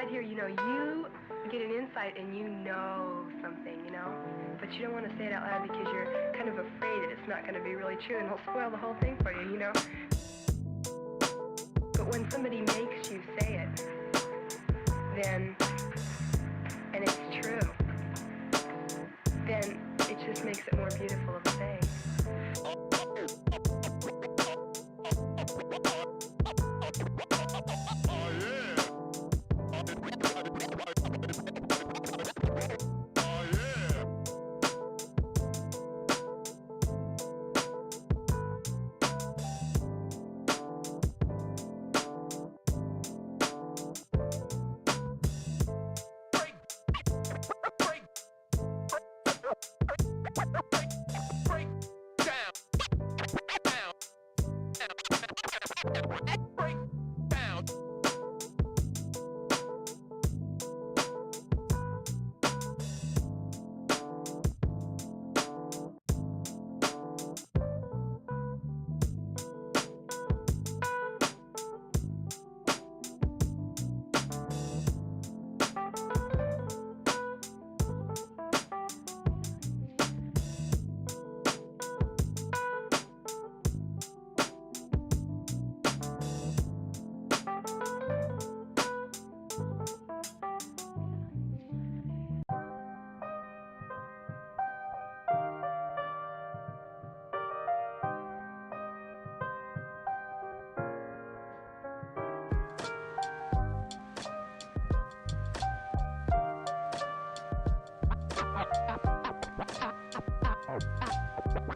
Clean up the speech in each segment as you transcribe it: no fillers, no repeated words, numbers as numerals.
inside here, you know, you get an insight and you know something, you know, but you don't want to say it out loud because you're kind of afraid that it's not going to be really true and it'll spoil the whole thing for you, you know. But when somebody makes you say it, then, and it's true, then it just makes it more beautiful to say.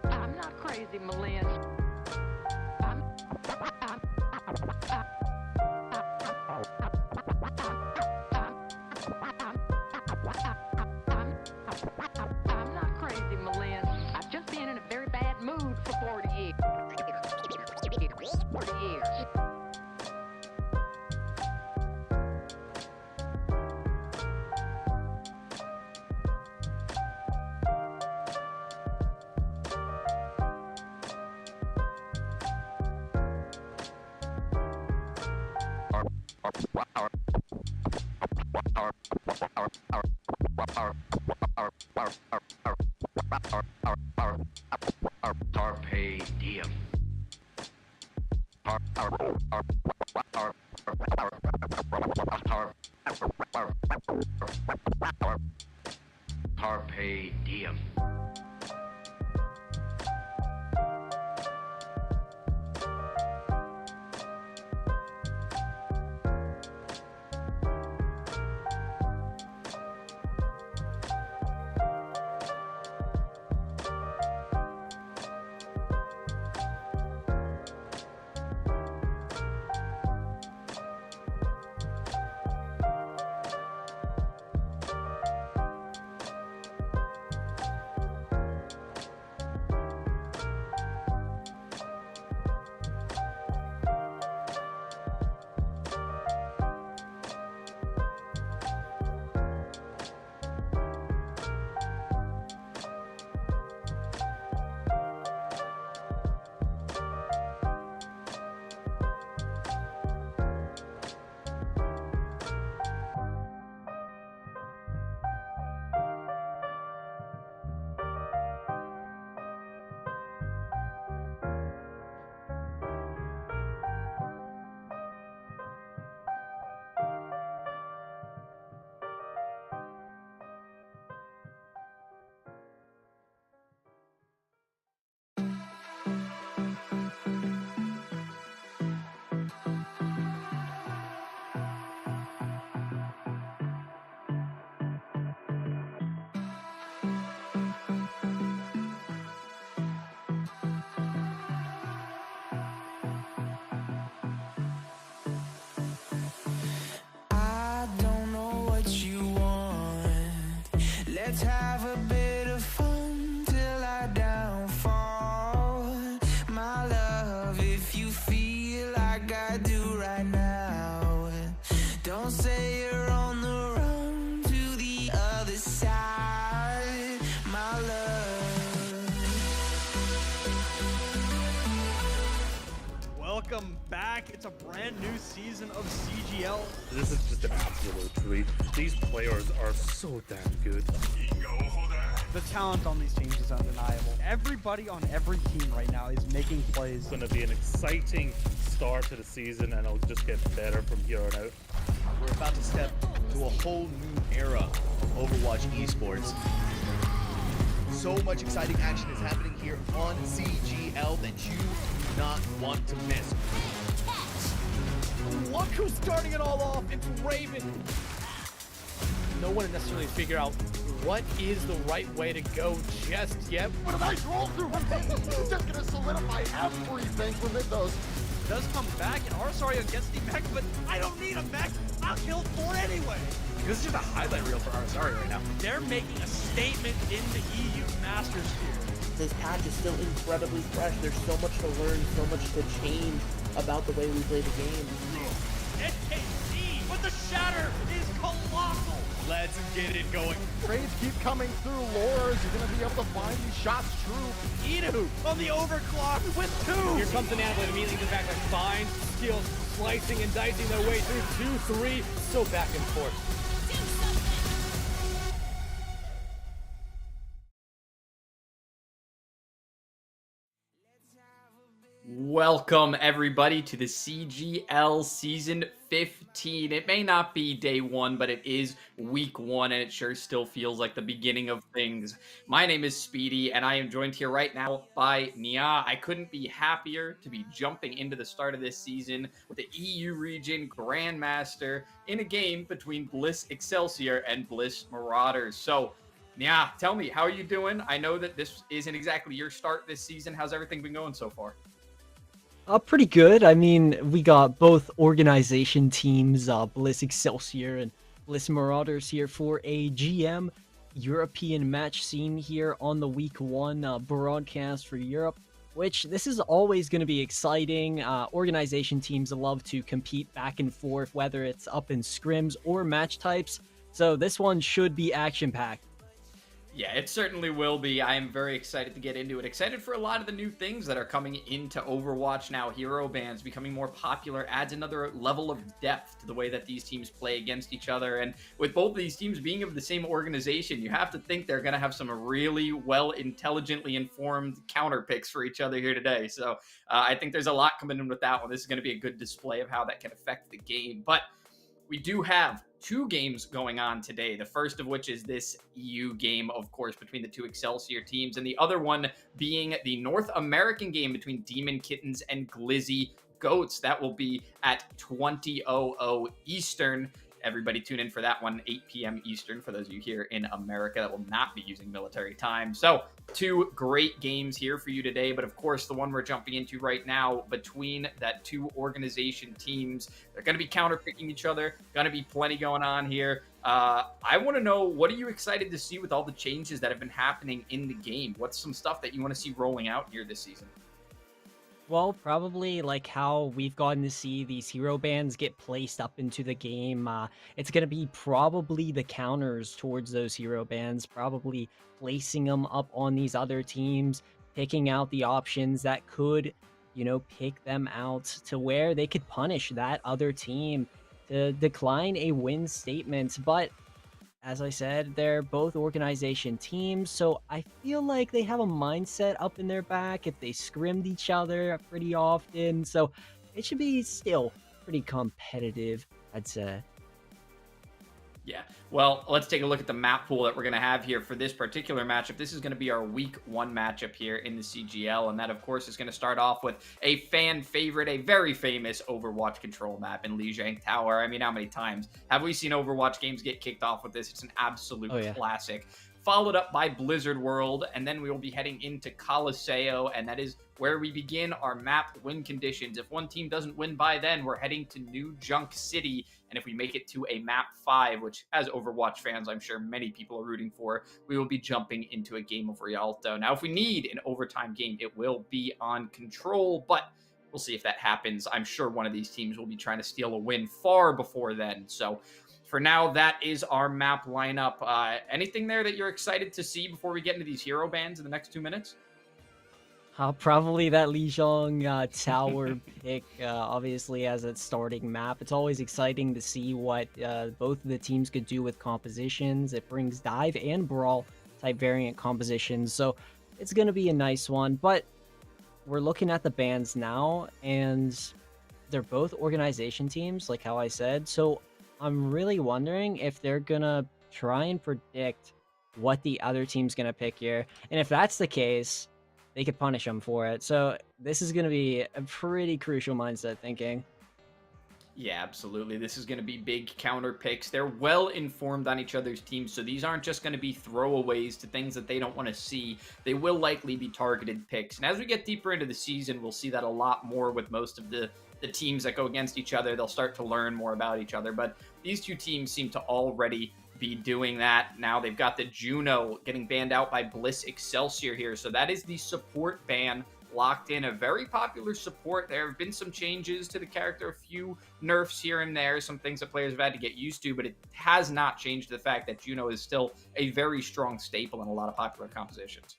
I'm not crazy, Malin. I'm not crazy, Malin. I've just been in a very bad mood for 40 years. 40 years. Carpe diem. Carpe diem. Let's have a bit of fun till I downfall. My love, if you feel like I do right now, don't say you're on the run to the other side, my love. Welcome back. It's a brand new season of CGL. This is just an absolute 2-3. These players are so damn good. The talent on these teams is undeniable. Everybody on every team right now is making plays. It's going to be an exciting start to the season, and it'll just get better from here on out. We're about to step to a whole new era of Overwatch esports. So much exciting action is happening here on CGL that you do not want to miss. Look who's starting it all off. It's Raven. No one necessarily figure out what is the right way to go just yet. What a nice roll through from Peyton. It's just going to solidify everything for Mythos. Does come back, and Arsario gets the mech, but I don't need a mech. I'll kill 4 anyway. This is just a highlight reel for Arsario right now. They're making a statement in the EU Masters here. This patch is still incredibly fresh. There's so much to learn, so much to change about the way we play the game. NKC, but the shatter is colossal. Let's get it going. Trades keep coming through. Laura, is he going to be able to find these shots true? Idu on the overclock with 2. Here comes an Anvil and immediately goes back to fine skills, slicing and dicing their way through 2-3, so back and forth. Welcome everybody to the CGL Season 15. It may not be day 1, but it is week 1, and it sure still feels like the beginning of things. My name is Speedy, and I am joined here right now by Nia. I couldn't be happier to be jumping into the start of this season with the EU region Grandmaster in a game between Bliss Excelsior and Bliss Marauders. So, Nia, tell me, how are you doing? I know that this isn't exactly your start this season. How's everything been going so far? Pretty good. I mean, we got both organization teams, Bliss Excelsior and Bliss Marauders here for a GM European match scene here on the week 1 broadcast for Europe, which this is always going to be exciting. Organization teams love to compete back and forth, whether it's up in scrims or match types. So this one should be action-packed. Yeah, it certainly will be. I am very excited to get into it. Excited for a lot of the new things that are coming into Overwatch now. Hero bans becoming more popular adds another level of depth to the way that these teams play against each other. And with both of these teams being of the same organization, you have to think they're going to have some really well intelligently informed counter picks for each other here today. So I think there's a lot coming in with that one. This is going to be a good display of how that can affect the game. But we do have 2 games going on today, the first of which is this EU game, of course, between the 2 Excelsior teams, and the other one being the North American game between Demon Kittens and Glizzy Goats. That will be at 20:00 Eastern. Everybody tune in for that one, 8 p.m. Eastern, for those of you here in America that will not be using military time. So 2 great games here for you today, but of course the one we're jumping into right now between that 2 organization teams, they're going to be counterpicking each other, going to be plenty going on here. I want to know, what are you excited to see with all the changes that have been happening in the game? What's some stuff that you want to see rolling out here this season? Well, probably like how we've gotten to see these hero bans get placed up into the game. It's going to be probably the counters towards those hero bans, probably placing them up on these other teams, picking out the options that could, pick them out to where they could punish that other team to decline a win statement. But as I said, they're both organization teams, so I feel like they have a mindset up in their back if they scrimmed each other pretty often, so it should be still pretty competitive, I'd say. Yeah, well, let's take a look at the map pool that we're going to have here for this particular matchup. This is going to be our week 1 matchup here in the CGL, and that, of course, is going to start off with a fan favorite, a very famous Overwatch control map in Lijiang Tower. I mean, how many times have we seen Overwatch games get kicked off with this? It's an absolute classic. Followed up by Blizzard World, and then we will be heading into Colosseo, and that is where we begin our map win conditions. If one team doesn't win by then, we're heading to New Junk City, and if we make it to a map 5, which as Overwatch fans, I'm sure many people are rooting for, we will be jumping into a game of Rialto. Now, if we need an overtime game, it will be on Control, but we'll see if that happens. I'm sure one of these teams will be trying to steal a win far before then, so for now, that is our map lineup. Anything there that you're excited to see before we get into these hero bans in the next 2 minutes? Probably that Lijiang Tower pick, obviously, as its starting map. It's always exciting to see what both of the teams could do with compositions. It brings dive and brawl type variant compositions, so it's going to be a nice one. But we're looking at the bans now, and they're both organization teams, like how I said. So I'm really wondering if they're going to try and predict what the other team's going to pick here. And if that's the case, they could punish them for it. So this is going to be a pretty crucial mindset thinking. Yeah, absolutely. This is going to be big counter picks. They're well informed on each other's teams, so these aren't just going to be throwaways to things that they don't want to see. They will likely be targeted picks. And as we get deeper into the season, we'll see that a lot more with most of the teams that go against each other. They'll start to learn more about each other. But these two teams seem to already be doing that. Now they've got the Juno getting banned out by Bliss Excelsior here. So that is the support ban locked in. A very popular support. There have been some changes to the character, a few nerfs here and there, some things that players have had to get used to, but it has not changed the fact that Juno is still a very strong staple in a lot of popular compositions.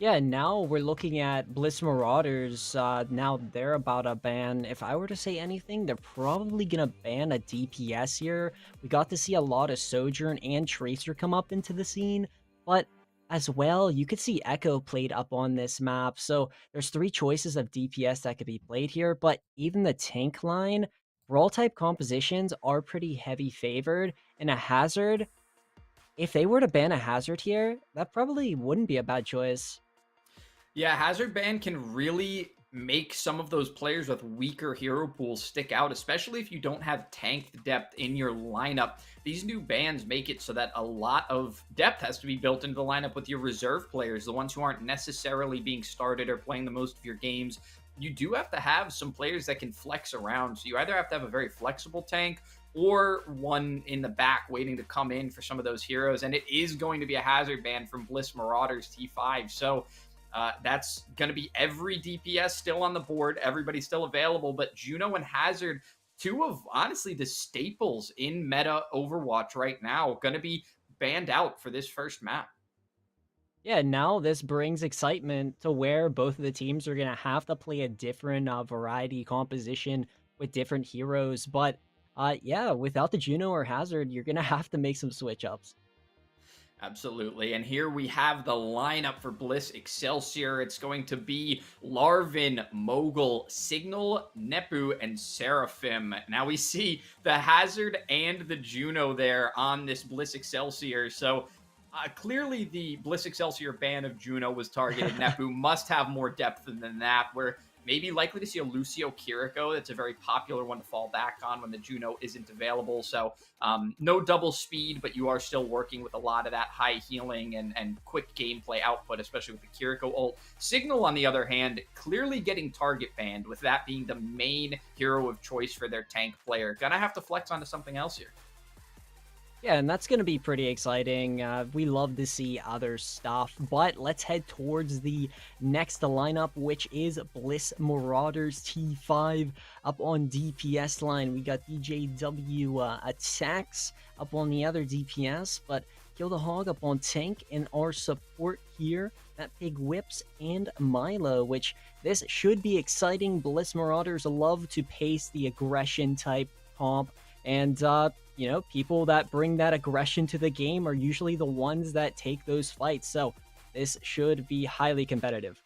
Yeah, now we're looking at Bliss Marauders. Now they're about to ban. If I were to say anything, they're probably going to ban a DPS here. We got to see a lot of Sojourn and Tracer come up into the scene, but as well, you could see Echo played up on this map. So there's 3 choices of DPS that could be played here, but even the tank line, brawl type compositions are pretty heavy favored, and a hazard, if they were to ban a hazard here, that probably wouldn't be a bad choice. Yeah, hazard ban can really make some of those players with weaker hero pools stick out, especially if you don't have tanked depth in your lineup. These new bans make it so that a lot of depth has to be built into the lineup with your reserve players, the ones who aren't necessarily being started or playing the most of your games. You do have to have some players that can flex around. So you either have to have a very flexible tank or one in the back waiting to come in for some of those heroes. And it is going to be a hazard ban from Bliss Marauders T5. So that's going to be every DPS still on the board. Everybody's still available, but Juno and Hazard, 2 of, honestly, the staples in meta Overwatch right now, going to be banned out for this first map. Yeah, now this brings excitement to where both of the teams are going to have to play a different variety composition with different heroes. But yeah, without the Juno or Hazard, you're going to have to make some switch-ups. Absolutely. And here we have the lineup for Bliss Excelsior. It's going to be Larvin, Mogul, Signal, Nepu, and Seraphim. Now we see the Hazard and the Juno there on this Bliss Excelsior. So clearly the Bliss Excelsior ban of Juno was targeted. Nepu must have more depth than that. We're maybe likely to see a Lucio Kiriko. That's a very popular one to fall back on when the Juno isn't available. So no double speed, but you are still working with a lot of that high healing and quick gameplay output, especially with the Kiriko ult. Signal, on the other hand, clearly getting target banned, with that being the main hero of choice for their tank player. Gonna have to flex onto something else here. Yeah, and that's going to be pretty exciting. We love to see other stuff, but let's head towards the next lineup, which is Bliss Marauders T5 up on DPS line. We got DJW attacks up on the other DPS, but Kill the Hog up on tank, and our support here, that Pig Whips and Milo, which this should be exciting. Bliss Marauders love to pace the aggression type comp, and you know, people that bring that aggression to the game are usually the ones that take those fights. So this should be highly competitive.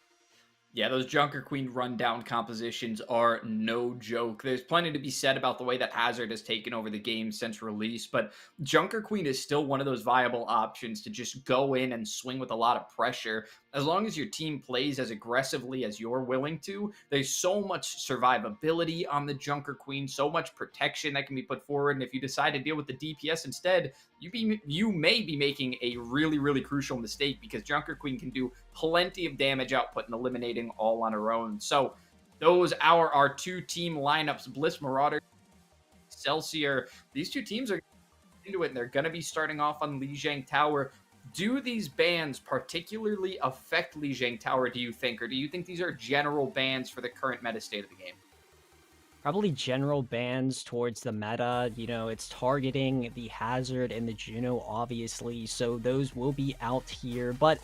Yeah, those Junker Queen rundown compositions are no joke. There's plenty to be said about the way that Hazard has taken over the game since release, but Junker Queen is still one of those viable options to just go in and swing with a lot of pressure. As long as your team plays as aggressively as you're willing to, there's so much survivability on the Junker Queen, so much protection that can be put forward, and if you decide to deal with the DPS instead, you may be making a really, really crucial mistake, because Junker Queen can do plenty of damage output and eliminating all on her own. So those are our 2 team lineups, Bliss Marauders, Excelsior. These 2 teams are into it, and they're going to be starting off on Lijiang Tower. Do these bans particularly affect Lijiang Tower, do you think? Or do you think these are general bans for the current meta state of the game? Probably general bans towards the meta. You know, it's targeting the Hazard and the Juno, obviously, so those will be out here. But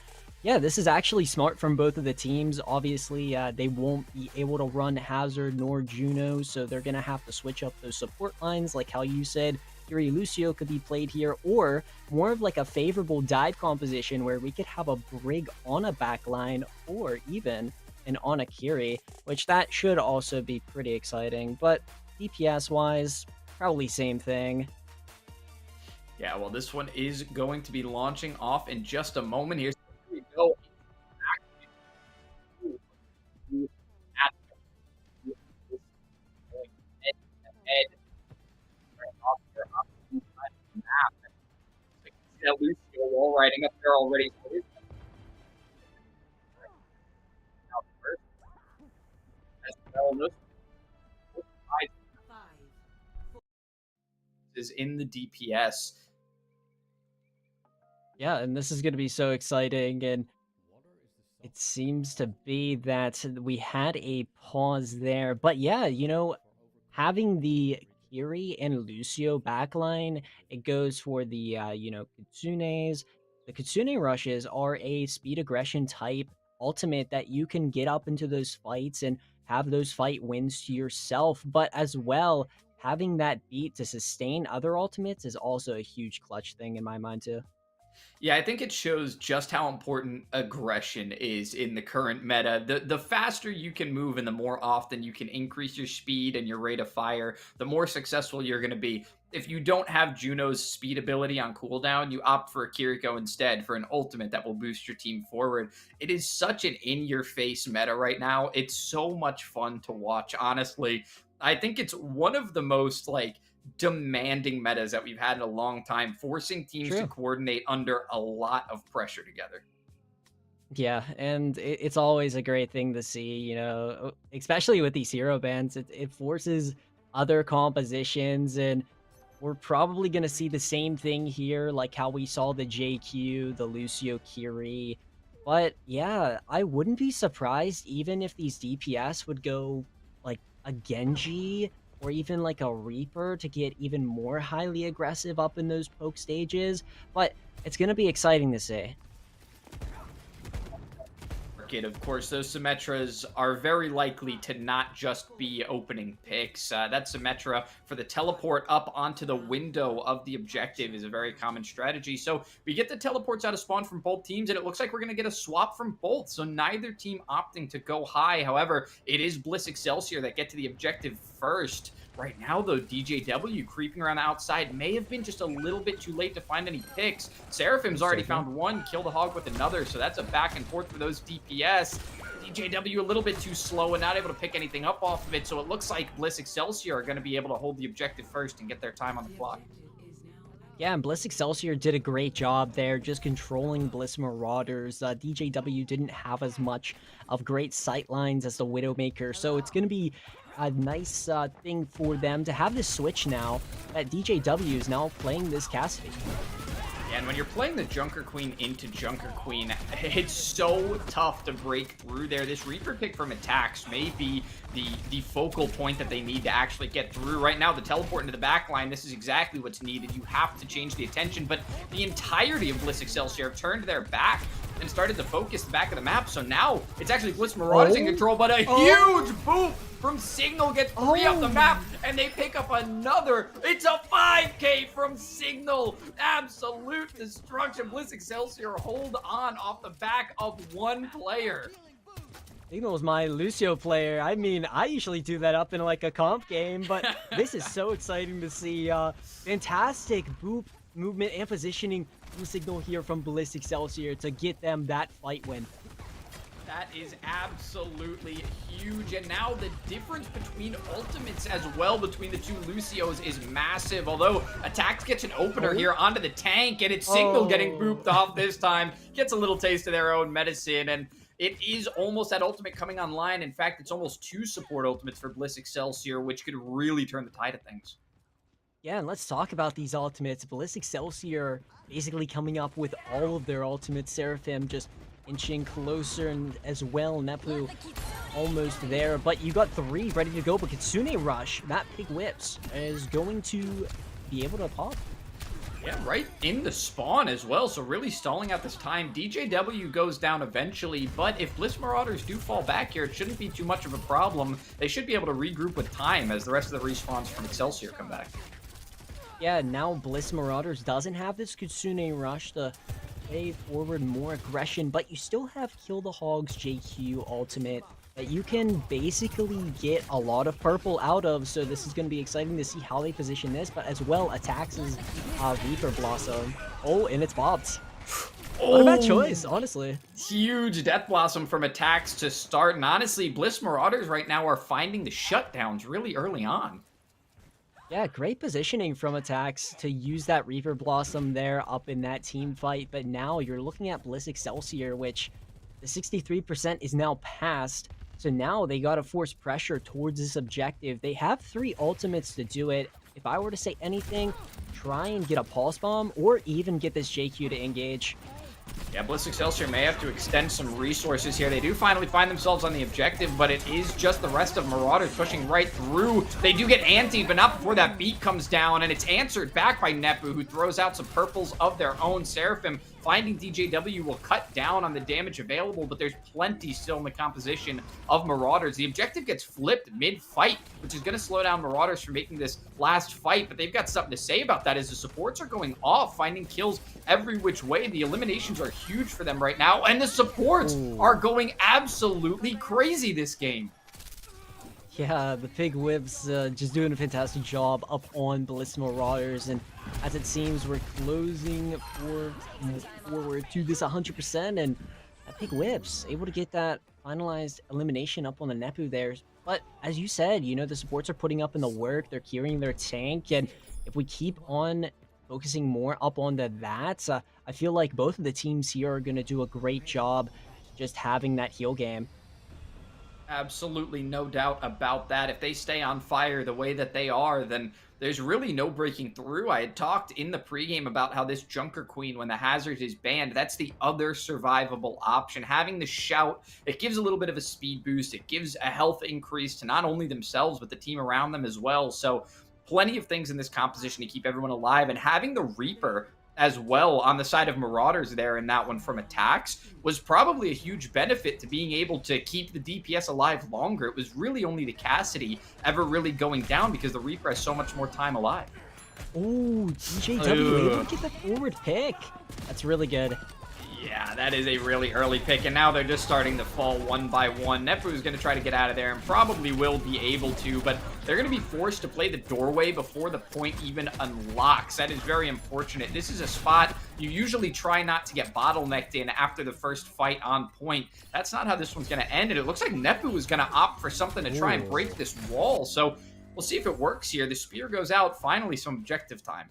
Yeah, this is actually smart from both of the teams. Obviously, they won't be able to run Hazard nor Juno, so they're going to have to switch up those support lines, like how you said. Kiri Lucio could be played here, or more of like a favorable dive composition where we could have a Brig on a backline, or even an on a Kiri, which that should also be pretty exciting. But DPS-wise, probably same thing. Yeah, well, this one is going to be launching off in just a moment. Here we go. Lucio wall riding up there already. Is in the DPS. Yeah, and this is going to be so exciting, and it seems to be that we had a pause there. But yeah, you know, having the Kiri and Lucio backline, it goes for the, you know, Kitsunes. The Kitsune rushes are a speed aggression type ultimate that you can get up into those fights and have those fight wins to yourself, but as well, having that beat to sustain other ultimates is also a huge clutch thing in my mind too. Yeah, I think it shows just how important aggression is in the current meta. The faster you can move and the more often you can increase your speed and your rate of fire, the more successful you're going to be. If you don't have Juno's speed ability on cooldown, you opt for a Kiriko instead for an ultimate that will boost your team forward. It is such an in-your-face meta right now. It's so much fun to watch, honestly. I think it's one of the most, like, demanding metas that we've had in a long time, forcing teams to coordinate under a lot of pressure together. Yeah, and it's always a great thing to see, you know, especially with these hero bands. It forces other compositions, and we're probably going to see the same thing here, like how we saw the JQ, the Lucio Kiri. But yeah, I wouldn't be surprised even if these DPS would go like a Genji or even like a Reaper to get even more highly aggressive up in those poke stages. But it's going to be exciting to see. Of course, those Symmetras are very likely to not just be opening picks. That Symmetra for the teleport up onto the window of the objective is a very common strategy. So we get the teleports out of spawn from both teams, and it looks like we're going to get a swap from both. So neither team opting to go high. However, it is Bliss Excelsior that get to the objective first. Right now, though, DJW creeping around the outside may have been just a little bit too late to find any picks. Seraphim's already found one, kill the hog with another, so that's a back and forth for those DPS. DJW a little bit too slow and not able to pick anything up off of it, so it looks like Bliss Excelsior are going to be able to hold the objective first and get their time on the clock. Yeah, and Bliss Excelsior did a great job there, just controlling Bliss Marauders. DJW didn't have as much of great sight lines as the Widowmaker, so it's going to be a nice thing for them to have this switch now that DJW is now playing this Cassidy. Yeah, and when you're playing the Junker Queen into Junker Queen, it's so tough to break through there. This Reaper pick from attacks may be the focal point that they need to actually get through. Right now, the teleport into the back line, this is exactly what's needed. You have to change the attention, but the entirety of Bliss Excelsior have turned their back and started to focus the back of the map. So now it's actually Bliss Marauders in control, but a huge boop from Signal gets three up the map, and they pick up another. It's a 5K from Signal. Absolute destruction. Bliss Excelsior hold on off the back of one player. Signal's my Lucio player. I mean, I usually do that up in like a comp game, but this is so exciting to see. Fantastic boop movement and positioning from Signal here from Bliss Excelsior to get them that fight win. That is absolutely huge, and now the difference between ultimates as well between the two Lucios is massive. Although Attacks gets an opener here onto the tank, and it's Signal getting booped off this time. Gets a little taste of their own medicine, and it is almost that ultimate coming online. In fact, it's almost two support ultimates for Bliss Excelsior, which could really turn the tide of things. Yeah, and let's talk about these ultimates. Bliss Excelsior basically coming up with all of their ultimates. Seraphim just inching closer, and as well, Nepu almost there. But you got three ready to go, but Kitsune Rush, that Pig Whips, is going to be able to pop. Yeah, right in the spawn as well, so really stalling out this time. DJW goes down eventually, but if Bliss Marauders do fall back here, it shouldn't be too much of a problem. They should be able to regroup with time as the rest of the respawns from Excelsior come back. Yeah, now Bliss Marauders doesn't have this Kitsune Rush to play forward more aggression, but you still have Kill the Hogs JQ ultimate that you can basically get a lot of purple out of, so this is going to be exciting to see how they position this, but as well attacks his Reaper Blossom. Oh, and it's bobbed. What a bad choice, honestly. Huge Death Blossom from attacks to start, and honestly, Bliss Marauders right now are finding the shutdowns really early on. Yeah, great positioning from attacks to use that Reaper Blossom there up in that team fight, but now you're looking at Bliss Excelsior, which the 63% is now past. So now they got to force pressure towards this objective. They have 3 ultimates to do it. If I were to say anything, try and get a Pulse Bomb or even get this JQ to engage. Yeah, Bliss Excelsior may have to extend some resources here. They do finally find themselves on the objective, but it is just the rest of Marauders pushing right through. They do get antied, but not before that beat comes down, and it's answered back by Nepu, who throws out some purples of their own. Seraphim finding DJW will cut down on the damage available, but there's plenty still in the composition of Marauders. The objective gets flipped mid-fight, which is going to slow down Marauders from making this last fight, but they've got something to say about that as the supports are going off, finding kills every which way. The eliminations are huge for them right now, and the supports are going absolutely crazy this game. Yeah, the Pig Whips just doing a fantastic job up on Bliss Marauders, and as it seems, we're closing forward to this 100%, and Pig Whips able to get that finalized elimination up on the Nepu there. But as you said, you know, the supports are putting up in the work, they're carrying their tank, and if we keep on focusing more up on that, I feel like both of the teams here are going to do a great job just having that heal game. Absolutely no doubt about that. If they stay on fire the way that they are, then there's really no breaking through. I had talked in the pregame about how this Junker Queen, when the Hazard is banned, that's the other survivable option. Having the Shout, it gives a little bit of a speed boost. It gives a health increase to not only themselves, but the team around them as well. So plenty of things in this composition to keep everyone alive. And having the Reaper as well on the side of Marauders there in that one from attacks was probably a huge benefit to being able to keep the DPS alive longer. It was really only the Cassidy ever really going down because the Reaper has so much more time alive. Oh, DJW able to get the forward pick. That's really good. Yeah, that is a really early pick, and now they're just starting to fall one by one. Nepu is going to try to get out of there and probably will be able to, but they're going to be forced to play the doorway before the point even unlocks. That is very unfortunate. This is a spot you usually try not to get bottlenecked in after the first fight on point. That's not how this one's going to end, and it looks like Nepu is going to opt for something to try and break this wall, so we'll see if it works here. The spear goes out, finally some objective time.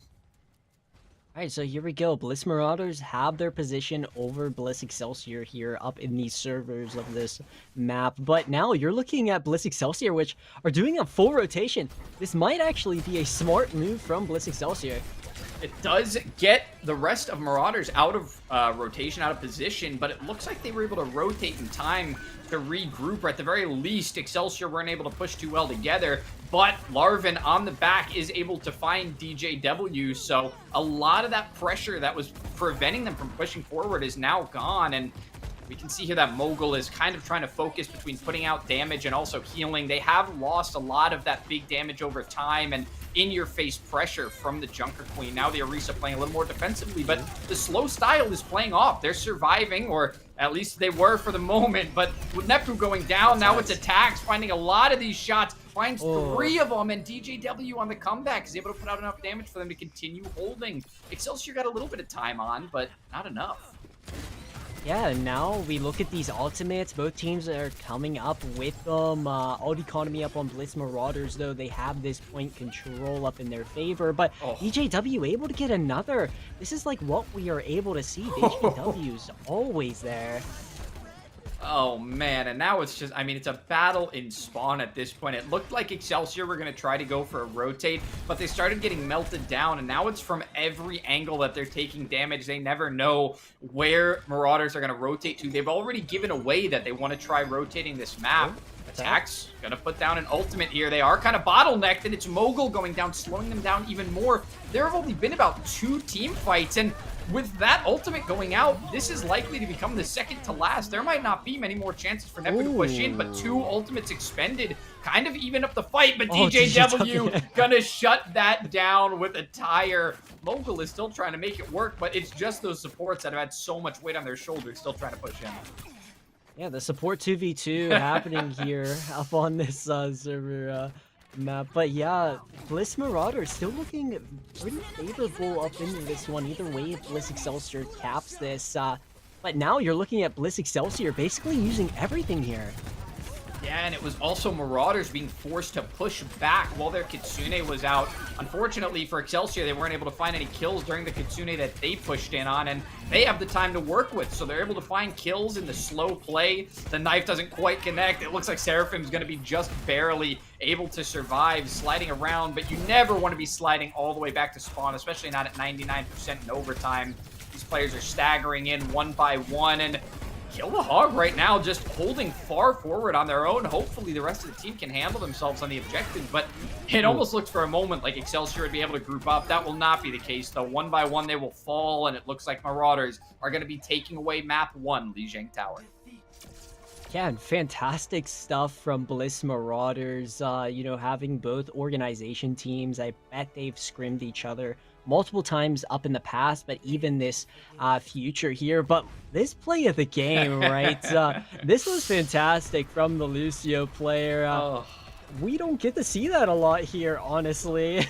All right, so here we go. Bliss Marauders have their position over Bliss Excelsior here up in these servers of this map. But now you're looking at Bliss Excelsior, which are doing a full rotation. This might actually be a smart move from Bliss Excelsior. It does get the rest of Marauders out of rotation, out of position, but it looks like they were able to rotate in time to regroup, or at the very least, Excelsior weren't able to push too well together, but Larvin on the back is able to find DJW, so a lot of that pressure that was preventing them from pushing forward is now gone, and we can see here that Mogul is kind of trying to focus between putting out damage and also healing. They have lost a lot of that big damage over time and in-your-face pressure from the Junker Queen. Now the Orisa playing a little more defensively, but the slow style is playing off. They're surviving, or at least they were for the moment, but with Nepu going down, now it's attacks, finding a lot of these shots, finds 3 of them, and DJW on the comeback is able to put out enough damage for them to continue holding. Excelsior got a little bit of time on, but not enough. Yeah, and now we look at these ultimates. Both teams are coming up with them. Old Economy up on Bliss Marauders, though. They have this point control up in their favor. But DJW able to get another. This is like what we are able to see. DJW's always there. Oh, man, and now it's just, I mean, it's a battle in spawn at this point. It looked like Excelsior were going to try to go for a rotate, but they started getting melted down, and now it's from every angle that they're taking damage. They never know where Marauders are going to rotate to. They've already given away that they want to try rotating this map. Attacks, gonna put down an ultimate here. They are kind of bottlenecked, and it's Mogul going down, slowing them down even more. There have only been about 2 team fights, and with that ultimate going out, this is likely to become the second to last. There might not be many more chances for Nepo to push in, but 2 ultimates expended kind of even up the fight, but DJW gonna shut that down with a tire. Mogul is still trying to make it work, but it's just those supports that have had so much weight on their shoulders still trying to push in. Yeah, the support 2v2 happening here up on this server map. But yeah, Bliss Marauders still looking pretty favorable up into this one. Either way, Bliss Excelsior caps this. But now you're looking at Bliss Excelsior basically using everything here. Yeah, and it was also Marauders being forced to push back while their Kitsune was out. Unfortunately for Excelsior, they weren't able to find any kills during the Kitsune that they pushed in on, and they have the time to work with, so they're able to find kills in the slow play. The knife doesn't quite connect. It looks like Seraphim's going to be just barely able to survive, sliding around, but you never want to be sliding all the way back to spawn, especially not at 99% in overtime. These players are staggering in one by one, and Kill the Hog right now just holding far forward on their own. Hopefully the rest of the team can handle themselves on the objective, but it almost looks for a moment like Excelsior would be able to group up. That will not be the case, though. One by one, they will fall, and it looks like Marauders are going to be taking away map 1, Lijiang Tower. Yeah, and fantastic stuff from Bliss Marauders, you know, having both organization teams. I bet they've scrimmed each other multiple times up in the past, but even this future here. But this play of the game, right? This was fantastic from the Lucio player. We don't get to see that a lot here, honestly.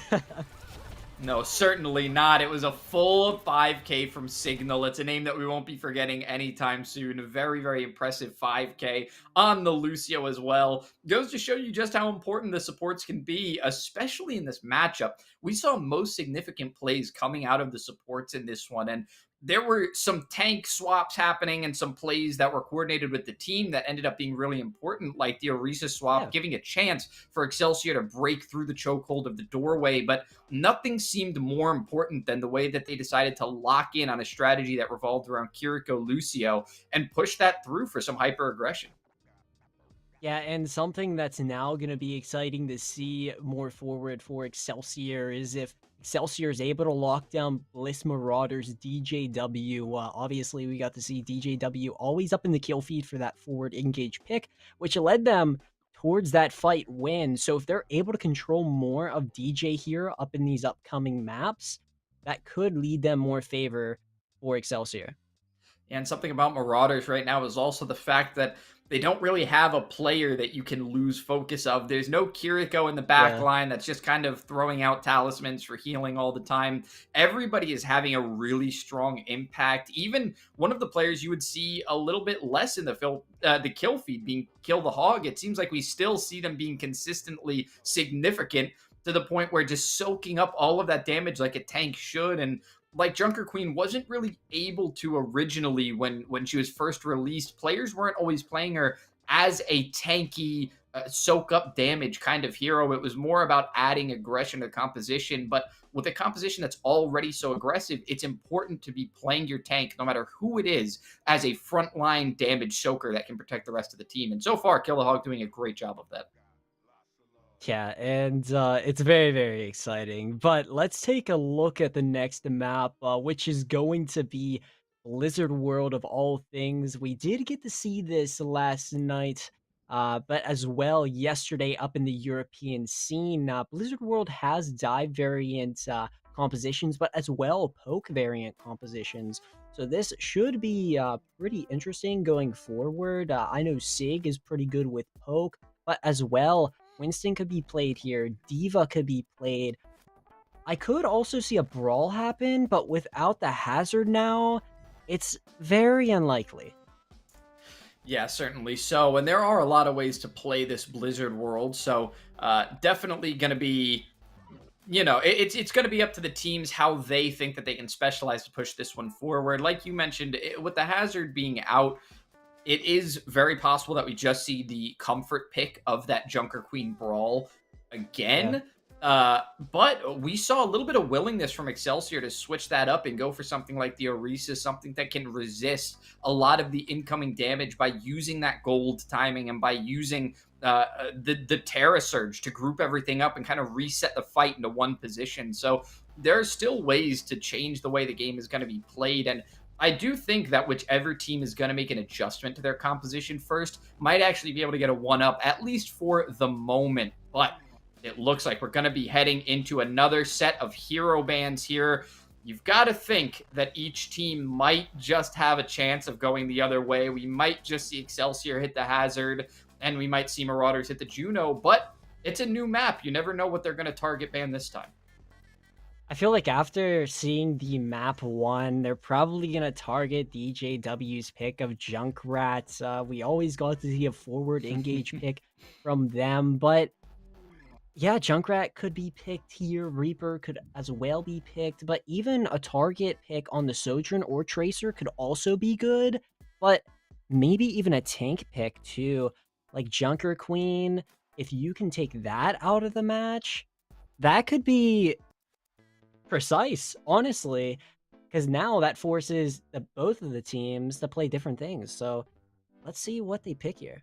No, certainly not. It was a full 5K from Signal. It's a name that we won't be forgetting anytime soon. A very, very impressive 5K on the Lucio as well. Goes to show you just how important the supports can be, especially in this matchup. We saw most significant plays coming out of the supports in this one, and there were some tank swaps happening and some plays that were coordinated with the team that ended up being really important, like the Orisa swap, giving a chance for Excelsior to break through the chokehold of the doorway. But nothing seemed more important than the way that they decided to lock in on a strategy that revolved around Kiriko Lucio and push that through for some hyper aggression. Yeah, and something that's now going to be exciting to see more forward for Excelsior is if Excelsior is able to lock down Bliss Marauders DJW. Obviously, we got to see DJW always up in the kill feed for that forward engage pick, which led them towards that fight win. So if they're able to control more of DJ here up in these upcoming maps, that could lead them more favor for Excelsior. And something about Marauders right now is also the fact that they don't really have a player that you can lose focus of. There's no Kiriko in the back line that's just kind of throwing out talismans for healing all the time. Everybody is having a really strong impact. Even one of the players you would see a little bit less in the kill feed being Kill the Hog, it seems like we still see them being consistently significant to the point where just soaking up all of that damage like a tank should. And like Junker Queen wasn't really able to originally when she was first released. Players weren't always playing her as a tanky, soak up damage kind of hero. It was more about adding aggression to the composition. But with a composition that's already so aggressive, it's important to be playing your tank, no matter who it is, as a frontline damage soaker that can protect the rest of the team. And so far, Kill the Hog doing a great job of that. Yeah, and it's very, very exciting. But let's take a look at the next map, which is going to be Blizzard World of all things. We did get to see this last night, but as well yesterday up in the European scene. Blizzard World has dive variant compositions, but as well poke variant compositions. So this should be pretty interesting going forward. I know Sig is pretty good with poke, but as well, Winston could be played here. D.Va could be played. I could also see a brawl happen, but without the hazard now, it's very unlikely. Yeah, certainly so. And there are a lot of ways to play this Blizzard World. So definitely going to be, you know, it's going to be up to the teams how they think that they can specialize to push this one forward. Like you mentioned, with the hazard being out, it is very possible that we just see the comfort pick of that Junker Queen brawl again. Yeah. But we saw a little bit of willingness from Excelsior to switch that up and go for something like the Orisa, something that can resist a lot of the incoming damage by using that gold timing and by using the Terra Surge to group everything up and kind of reset the fight into one position. So there are still ways to change the way the game is going to be played. And I do think that whichever team is going to make an adjustment to their composition first might actually be able to get a 1-up, at least for the moment. But it looks like we're going to be heading into another set of hero bans here. You've got to think that each team might just have a chance of going the other way. We might just see Excelsior hit the Hazard, and we might see Marauders hit the Juno, but it's a new map. You never know what they're going to target ban this time. I feel like after seeing the map 1, they're probably going to target DJW's pick of Junkrat. We always got to see a forward engage pick from them, but yeah, Junkrat could be picked here. Reaper could as well be picked, but even a target pick on the Sojourn or Tracer could also be good, but maybe even a tank pick too, like Junker Queen. If you can take that out of the match, that could be precise, honestly, because now that forces both of the teams to play different things. So let's see what they pick here.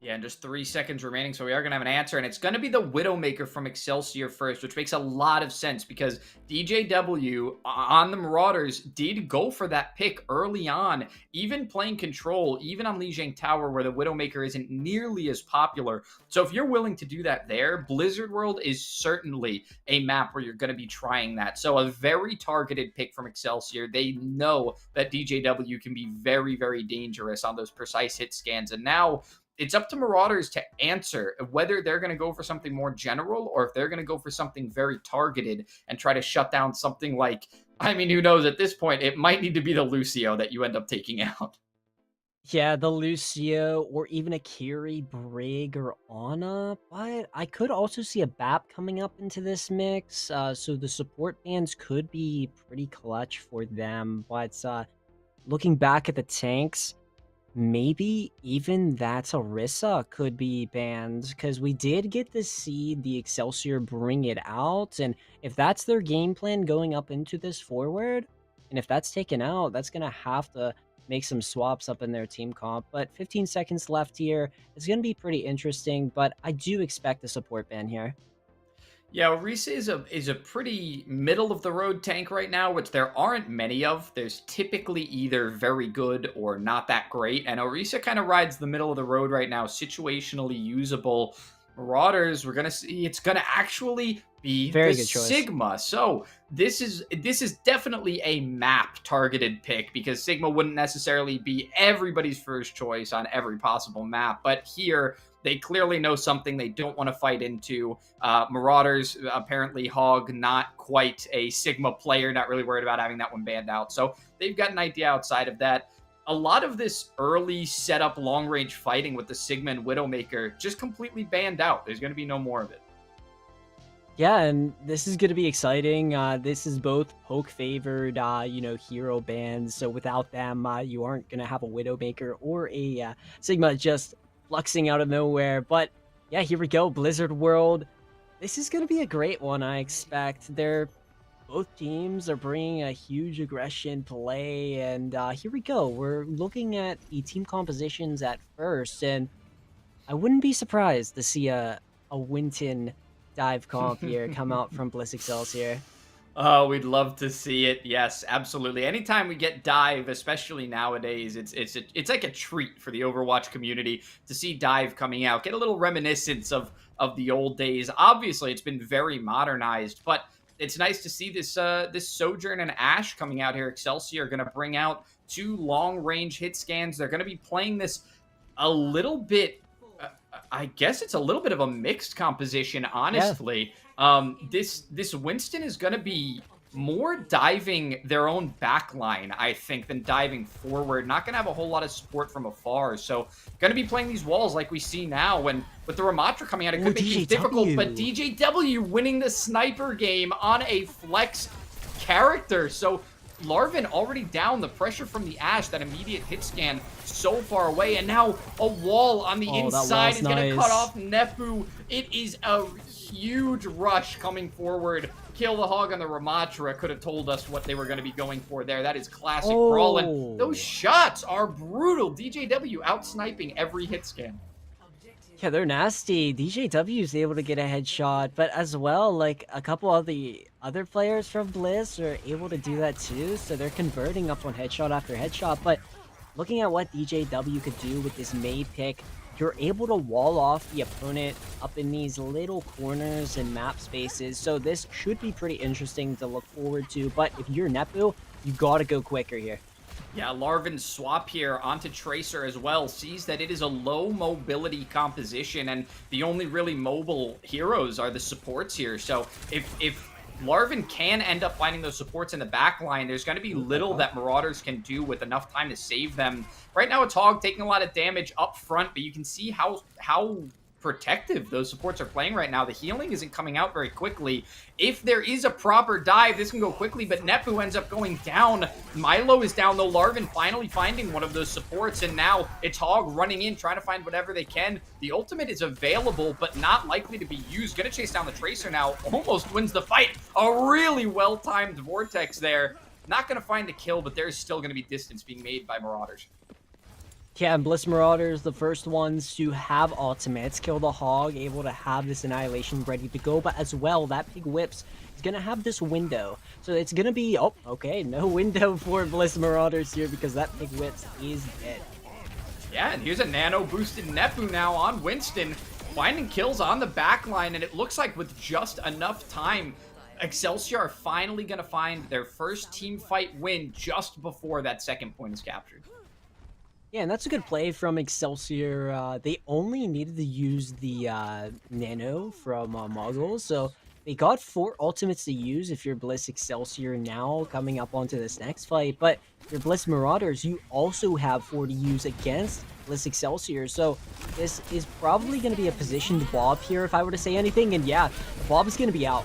Yeah, and just 3 seconds remaining, so we are going to have an answer, and it's going to be the Widowmaker from Excelsior first, which makes a lot of sense because DJW on the Marauders did go for that pick early on, even playing Control, even on Lijiang Tower, where the Widowmaker isn't nearly as popular. So if you're willing to do that there, Blizzard World is certainly a map where you're going to be trying that. So a very targeted pick from Excelsior. They know that DJW can be very, very dangerous on those precise hit scans, and now it's up to Marauders to answer whether they're going to go for something more general or if they're going to go for something very targeted and try to shut down something like, I mean, who knows at this point, it might need to be the Lucio that you end up taking out. Yeah, the Lucio or even a Kiri, Brig, or Ana, but I could also see a BAP coming up into this mix, so the support bans could be pretty clutch for them, but looking back at the tanks, maybe even that Orisa could be banned, because we did get to see the Excelsior bring it out, and if that's their game plan going up into this forward, and if that's taken out, that's going to have to make some swaps up in their team comp. But 15 seconds left here. It's going to be pretty interesting, but I do expect a support ban here. Yeah, Orisa is a pretty middle-of-the-road tank right now, which there aren't many of. There's typically either very good or not that great, and Orisa kind of rides the middle of the road right now, situationally usable. Marauders, we're going to see it's going to actually be Very the good choice. Sigma. So this is definitely a map-targeted pick, because Sigma wouldn't necessarily be everybody's first choice on every possible map, but here they clearly know something they don't want to fight into. Marauders, apparently Hog, not quite a Sigma player, not really worried about having that one banned out. So they've got an idea outside of that. A lot of this early setup long-range fighting with the Sigma and Widowmaker just completely banned out. There's going to be no more of it. Yeah, and this is going to be exciting. This is both poke-favored, hero bans. So without them, you aren't going to have a Widowmaker or a Sigma just fluxing out of nowhere. But yeah, here we go. Blizzard World. This is going to be a great one, I expect. Both teams are bringing a huge aggression play, and here we go. We're looking at the team compositions at first, and I wouldn't be surprised to see a Winton dive comp here come out from Bliss Excelsior. Oh, we'd love to see it. Yes, absolutely. Anytime we get dive, especially nowadays, it's like a treat for the Overwatch community to see dive coming out. Get a little reminiscence of the old days. Obviously, it's been very modernized, but it's nice to see this Sojourn and Ashe coming out here. Excelsior are going to bring out 2 long-range hit scans. They're going to be playing this a little bit, I guess it's a little bit of a mixed composition, honestly. Yeah. This Winston is going to be more diving their own backline, I think, than diving forward. Not going to have a whole lot of support from afar. So going to be playing these walls like we see now. When with the Ramatra coming out, it could make things difficult. But DJW winning the sniper game on a flex character. So Larvin already down. The pressure from the Ashe, that immediate hit scan so far away. And now a wall on the inside is going to cut off Nefu. It is a huge rush coming forward. Kill the Hog on the Ramatra could have told us what they were going to be going for there. That is classic Brawl, and those shots are brutal. DJW out-sniping every hit scan. Yeah, they're nasty. DJW is able to get a headshot, but as well, like a couple of the other players from Bliss are able to do that too. So they're converting up on headshot after headshot. But looking at what DJW could do with this May pick, you're able to wall off the opponent up in these little corners and map spaces. So this should be pretty interesting to look forward to. But if you're Nepu, you gotta go quicker here. Yeah, Larvin's swap here onto Tracer as well sees that it is a low mobility composition, and the only really mobile heroes are the supports here. So if Larvin can end up finding those supports in the back line, there's going to be little that Marauders can do with enough time to save them. Right now, it's Hog taking a lot of damage up front, but you can see how protective those supports are playing right now. The healing isn't coming out very quickly. If there is a proper dive, this can go quickly, but Nepu ends up going down. Milo is down, though. Larvin finally finding one of those supports, and now it's Hog running in, trying to find whatever they can. The ultimate is available, but not likely to be used. Gonna chase down the Tracer now. Almost wins the fight. A really well-timed Vortex there. Not gonna find the kill, but there's still gonna be distance being made by Marauders. Yeah, and Bliss Marauders, the first ones to have ultimates, kill the Hog, able to have this Annihilation ready to go, but as well, that Big Whips is going to have this window. So it's going to be, oh, okay, no window for Bliss Marauders here because that Big Whips is dead. Yeah, and here's a nano-boosted Nepu now on Winston, finding kills on the back line, and it looks like with just enough time, Excelsior are finally going to find their first team fight win just before that second point is captured. Yeah, and that's a good play from Excelsior. They only needed to use the Nano from Muggles, so they got 4 ultimates to use if you're Bliss Excelsior now coming up onto this next fight, but if you're Bliss Marauders, you also have 4 to use against Bliss Excelsior, so this is probably going to be a positioned Bob here if I were to say anything, and yeah, the Bob is going to be out.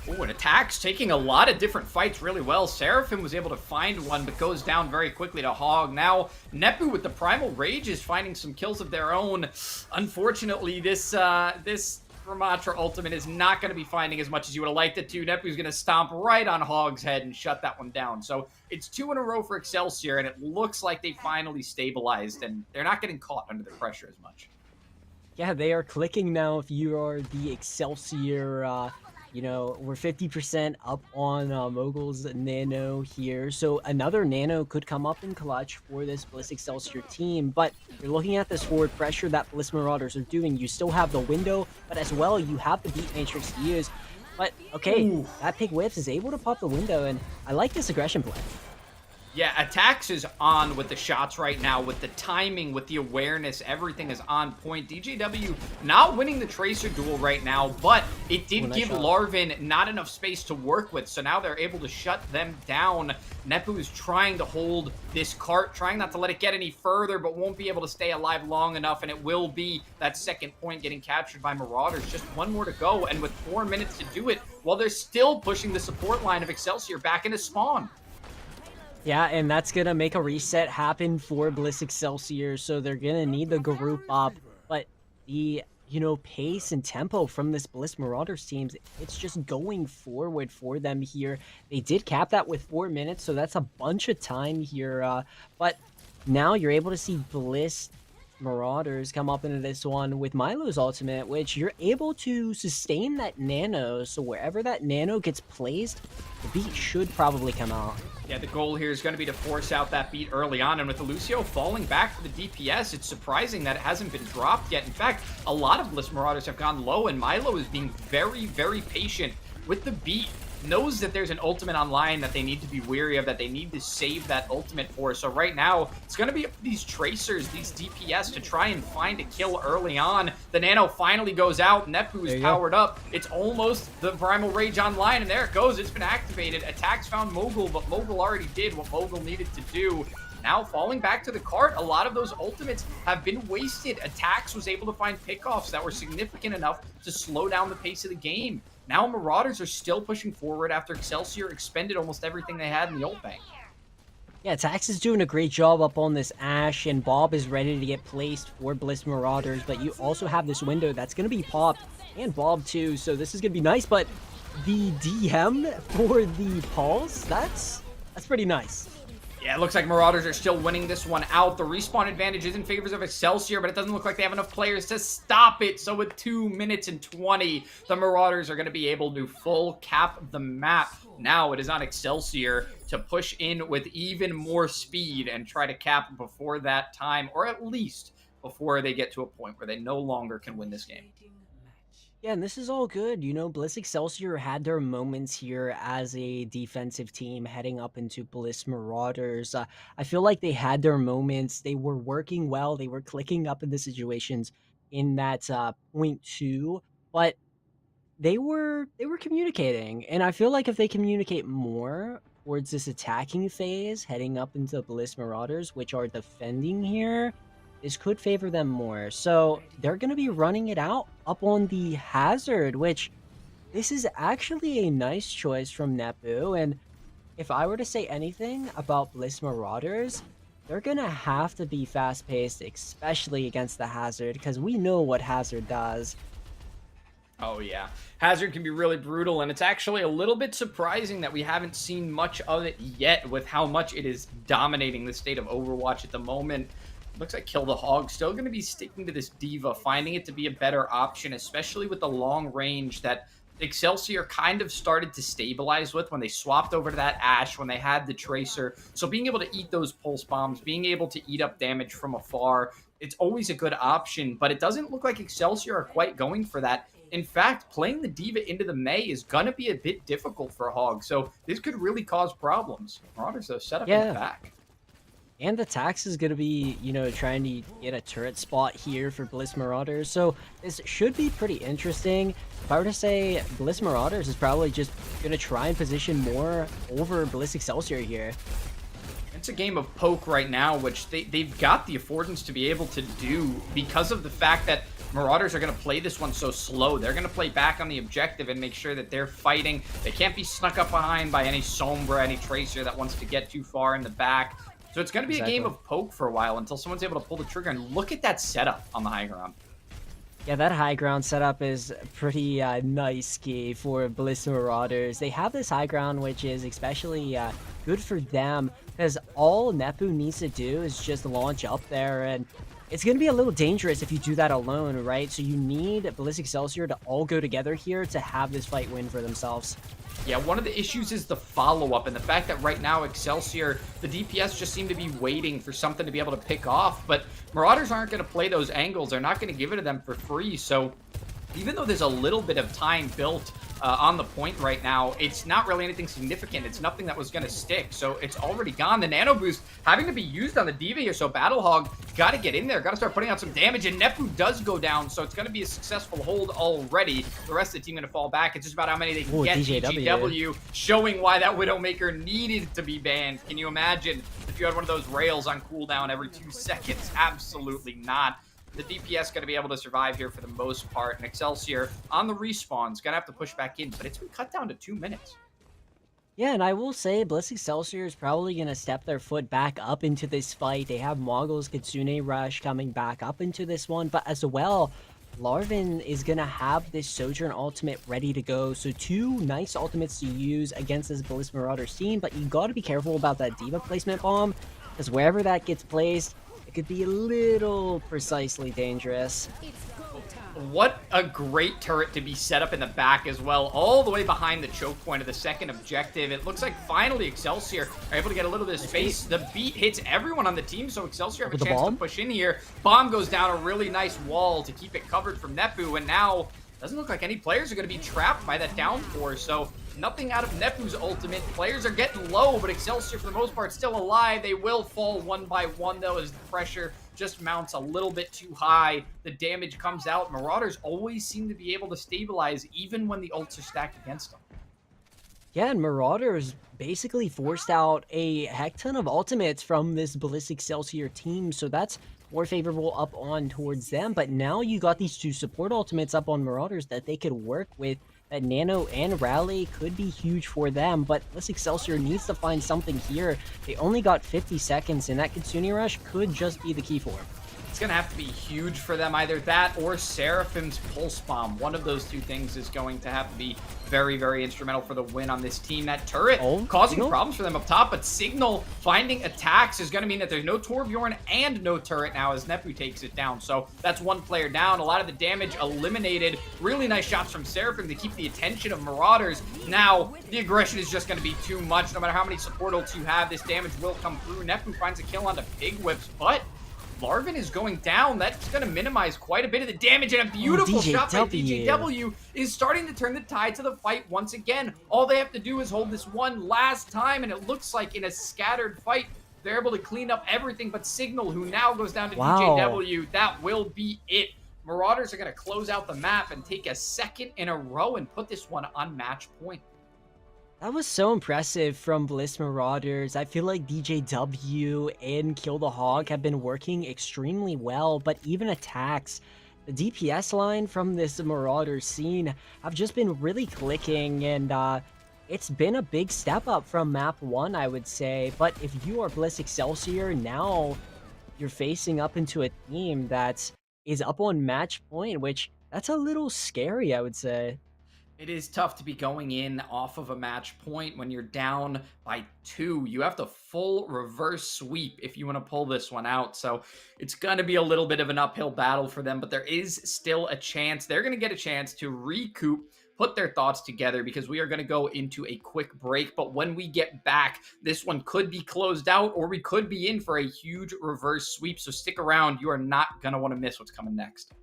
Oh, and Attack's taking a lot of different fights really well. Seraphim was able to find one, but goes down very quickly to Hog. Now, Nepu with the Primal Rage is finding some kills of their own. Unfortunately, this Ramatra ultimate is not going to be finding as much as you would have liked it to. Nepu's going to stomp right on Hog's head and shut that one down. So it's 2 in a row for Excelsior, and it looks like they finally stabilized, and they're not getting caught under the pressure as much. Yeah, they are clicking now if you are the Excelsior. You know, we're 50% up on Mogul's Nano here, so another Nano could come up in clutch for this Bliss Excelsior team, but you're looking at this forward pressure that Bliss Marauders are doing. You still have the window, but as well, you have the Beat Matrix to use. But, okay, that Pig Whips is able to pop the window, and I like this aggression play. Yeah, Attacks is on with the shots right now, with the timing, with the awareness, everything is on point. DJW not winning the Tracer duel right now, but it did give Larvin not enough space to work with, so now they're able to shut them down. Nepu is trying to hold this cart, trying not to let it get any further, but won't be able to stay alive long enough, and it will be that second point getting captured by Marauders. Just 1 more to go, and with 4 minutes to do it, while they're still pushing the support line of Excelsior back into spawn. Yeah, and that's going to make a reset happen for Bliss Excelsior, so they're going to need the group up. But the, you know, pace and tempo from this Bliss Marauders teams, it's just going forward for them here. They did cap that with 4 minutes, so that's a bunch of time here. But now you're able to see Bliss Marauders come up into this one with Milo's ultimate, which you're able to sustain that Nano, so wherever that Nano gets placed, the beat should probably come out. Yeah, the goal here is going to be to force out that beat early on, and with Lucio falling back for the DPS, it's surprising that it hasn't been dropped yet. In fact, a lot of Bliss Marauders have gone low, and Milo is being very, very patient with the beat. Knows that there's an ultimate online that they need to be wary of, that they need to save that ultimate for. So right now, it's going to be up to these Tracers, these DPS, to try and find a kill early on. The Nano finally goes out. Nepu is powered up. It's almost the Primal Rage online, and there it goes. It's been activated. Attacks found Mogul, but Mogul already did what Mogul needed to do. Now falling back to the cart, a lot of those ultimates have been wasted. Attacks was able to find pickoffs that were significant enough to slow down the pace of the game. Now Marauders are still pushing forward after Excelsior expended almost everything they had in the ult bank. Yeah, Tax is doing a great job up on this Ashe, and Bob is ready to get placed for Bliss Marauders, but you also have this window that's going to be popped, and Bob too, so this is going to be nice, but the DM for the Pulse, that's pretty nice. Yeah, it looks like Marauders are still winning this one out. The respawn advantage is in favor of Excelsior, but it doesn't look like they have enough players to stop it. So with 2 minutes and 20, the Marauders are going to be able to full cap the map. Now it is on Excelsior to push in with even more speed and try to cap before that time, or at least before they get to a point where they no longer can win this game. Yeah, and this is all good. You know, Bliss Excelsior had their moments here as a defensive team heading up into Bliss Marauders. I feel like they had their moments. They were working well. They were clicking up in the situations in that point two, but they were communicating. And I feel like if they communicate more towards this attacking phase heading up into Bliss Marauders, which are defending here, this could favor them more. So they're going to be running it out up on the Hazard, which this is actually a nice choice from Nepu. And if I were to say anything about Bliss Marauders, they're going to have to be fast-paced, especially against the Hazard, because we know what Hazard does. Oh, yeah. Hazard can be really brutal, and it's actually a little bit surprising that we haven't seen much of it yet with how much it is dominating the state of Overwatch at the moment. Looks like Kill the Hog still going to be sticking to this D.Va, finding it to be a better option, especially with the long range that Excelsior kind of started to stabilize with when they swapped over to that Ashe, when they had the Tracer. So being able to eat those pulse bombs, being able to eat up damage from afar, it's always a good option, but it doesn't look like Excelsior are quite going for that. In fact, playing the D.Va into the Mei is going to be a bit difficult for Hog, so this could really cause problems. Marauders, though, set up in the back. And the Tax is going to be, you know, trying to get a turret spot here for Bliss Marauders. So this should be pretty interesting. If I were to say Bliss Marauders is probably just going to try and position more over Bliss Excelsior here. It's a game of poke right now, which they've got the affordance to be able to do because of the fact that Marauders are going to play this one so slow. They're going to play back on the objective and make sure that they're fighting. They can't be snuck up behind by any Sombra, any Tracer that wants to get too far in the back. So it's going to be a game of poke for a while until someone's able to pull the trigger. And look at that setup on the high ground. Yeah, that high ground setup is pretty nice for Bliss Marauders. They have this high ground, which is especially good for them, because all Nepu needs to do is just launch up there, and it's going to be a little dangerous if you do that alone, right? So you need Bliss Excelsior to all go together here to have this fight win for themselves. Yeah, one of the issues is the follow-up, and the fact that right now Excelsior, the DPS just seem to be waiting for something to be able to pick off, but Marauders aren't going to play those angles. They're not going to give it to them for free, so even though there's a little bit of time built on the point right now, it's not really anything significant. It's nothing that was going to stick, so it's already gone. The nano boost having to be used on the D.Va here, so Battle Hog got to get in there, got to start putting out some damage, and Nepu does go down, so it's going to be a successful hold already. The rest of the team going to fall back. It's just about how many they can get. DJW showing why that Widowmaker needed to be banned. Can you imagine if you had one of those rails on cooldown every 2 seconds? Absolutely not. The DPS going to be able to survive here for the most part, and Excelsior on the respawns going to have to push back in, but it's been cut down to 2 minutes. Yeah, and I will say Bliss Excelsior is probably going to step their foot back up into this fight. They have Moggle's Kitsune Rush coming back up into this one, but as well, Larvin is going to have this Sojourn ultimate ready to go. So 2 nice ultimates to use against this Bliss Marauders team, but you got to be careful about that D.Va placement bomb, because wherever that gets placed, it could be a little precisely dangerous. What a great turret to be set up in the back as well, all the way behind the choke point of the second objective. It looks like finally Excelsior are able to get a little bit of space. The beat hits everyone on the team, so Excelsior have a chance to push in here. Bomb goes down a really nice wall to keep it covered from Nepu, and now doesn't look like any players are going to be trapped by that downforce, so nothing out of Nepu's ultimate. Players are getting low, but Excelsior, for the most part, still alive. They will fall one by one, though, as the pressure just mounts a little bit too high. The damage comes out. Marauders always seem to be able to stabilize, even when the ults are stacked against them. Yeah, and Marauders basically forced out a heck ton of ultimates from this Bliss Excelsior team, so that's more favorable up on towards them. But now you got these 2 support ultimates up on Marauders that they could work with. That Nano and Rally could be huge for them, but Bliss Excelsior needs to find something here. They only got 50 seconds, and that Kitsune Rush could just be the key for him. it's going to have to be huge for them. Either that or Seraphim's Pulse Bomb. One of those two things is going to have to be very, very instrumental for the win on this team. That turret causing problems for them up top, but Signal finding attacks is going to mean that there's no Torbjorn and no turret now as Nepu takes it down. So that's one player down. A lot of the damage eliminated. Really nice shots from Seraphim to keep the attention of Marauders. Now, the aggression is just going to be too much. No matter how many support ults you have, this damage will come through. Nepu finds a kill onto Pig Whips, but Larvin is going down. That's going to minimize quite a bit of the damage, and a beautiful shot by DJW is starting to turn the tide to the fight once again. All they have to do is hold this one last time, and it looks like in a scattered fight, they're able to clean up everything but Signal, who now goes down to DJW. That will be it. Marauders are going to close out the map and take a second in a row and put this one on match point. That was so impressive from Bliss Marauders. I feel like DJW and Kill the Hog have been working extremely well, but even attacks, the DPS line from this Marauders scene have just been really clicking, and it's been a big step up from map 1, I would say. But if you are Bliss Excelsior, now you're facing up into a team that is up on match point, which that's a little scary, I would say. It is tough to be going in off of a match point when you're down by 2. You have to full reverse sweep if you want to pull this one out. So it's going to be a little bit of an uphill battle for them, but there is still a chance. They're going to get a chance to recoup, put their thoughts together, because we are going to go into a quick break. But when we get back, this one could be closed out, or we could be in for a huge reverse sweep. So stick around. You are not going to want to miss what's coming next.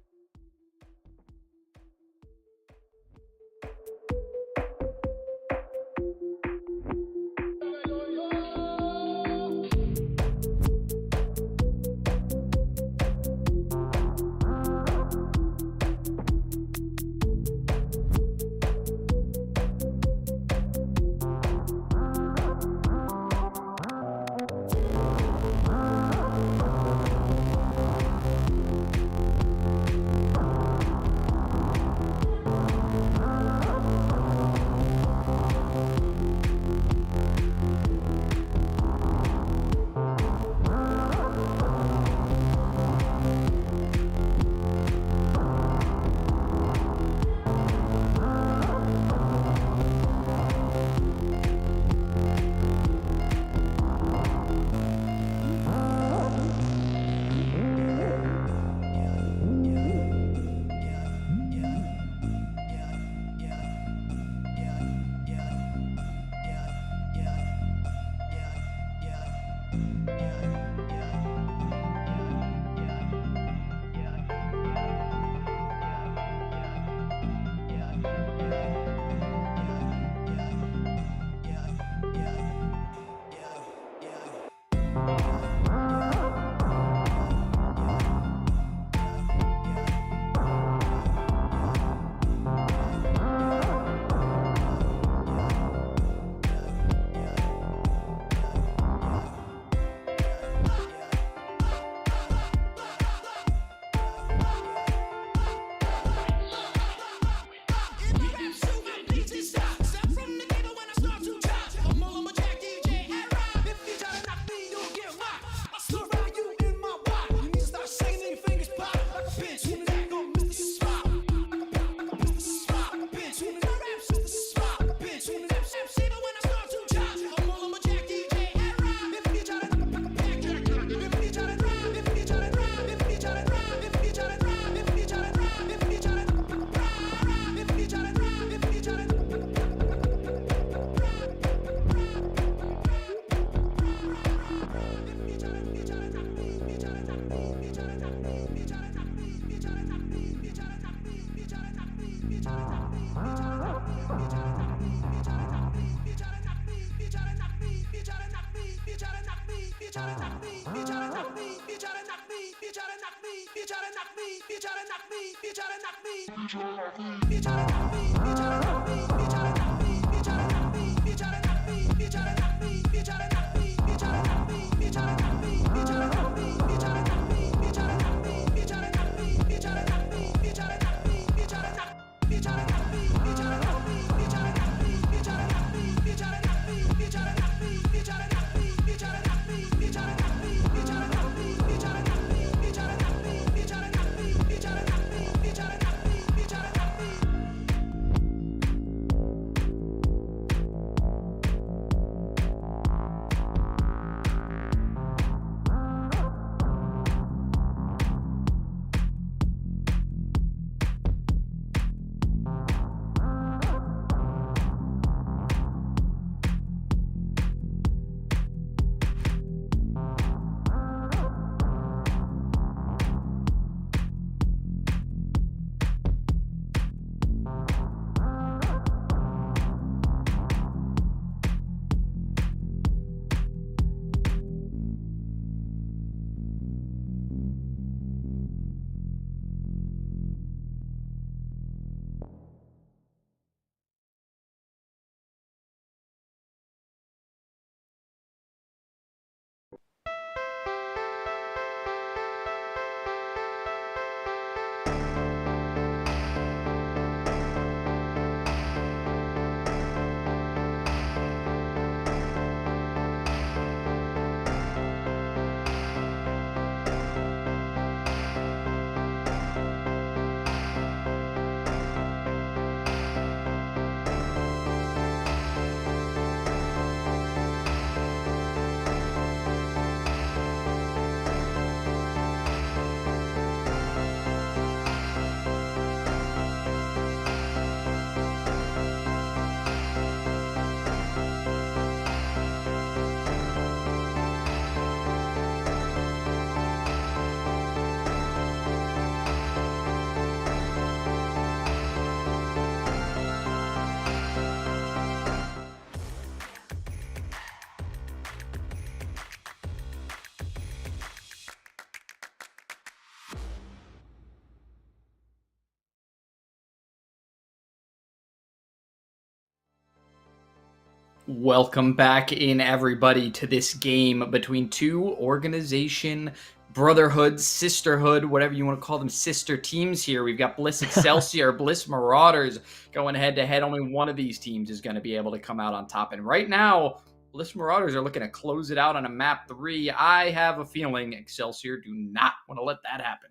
Welcome back in, everybody, to this game between two organization brotherhood, sisterhood, whatever you want to call them, sister teams here. We've got Bliss Excelsior, Bliss Marauders going head to head. Only one of these teams is going to be able to come out on top. And right now, Bliss Marauders are looking to close it out on a map 3. I have a feeling Excelsior do not want to let that happen.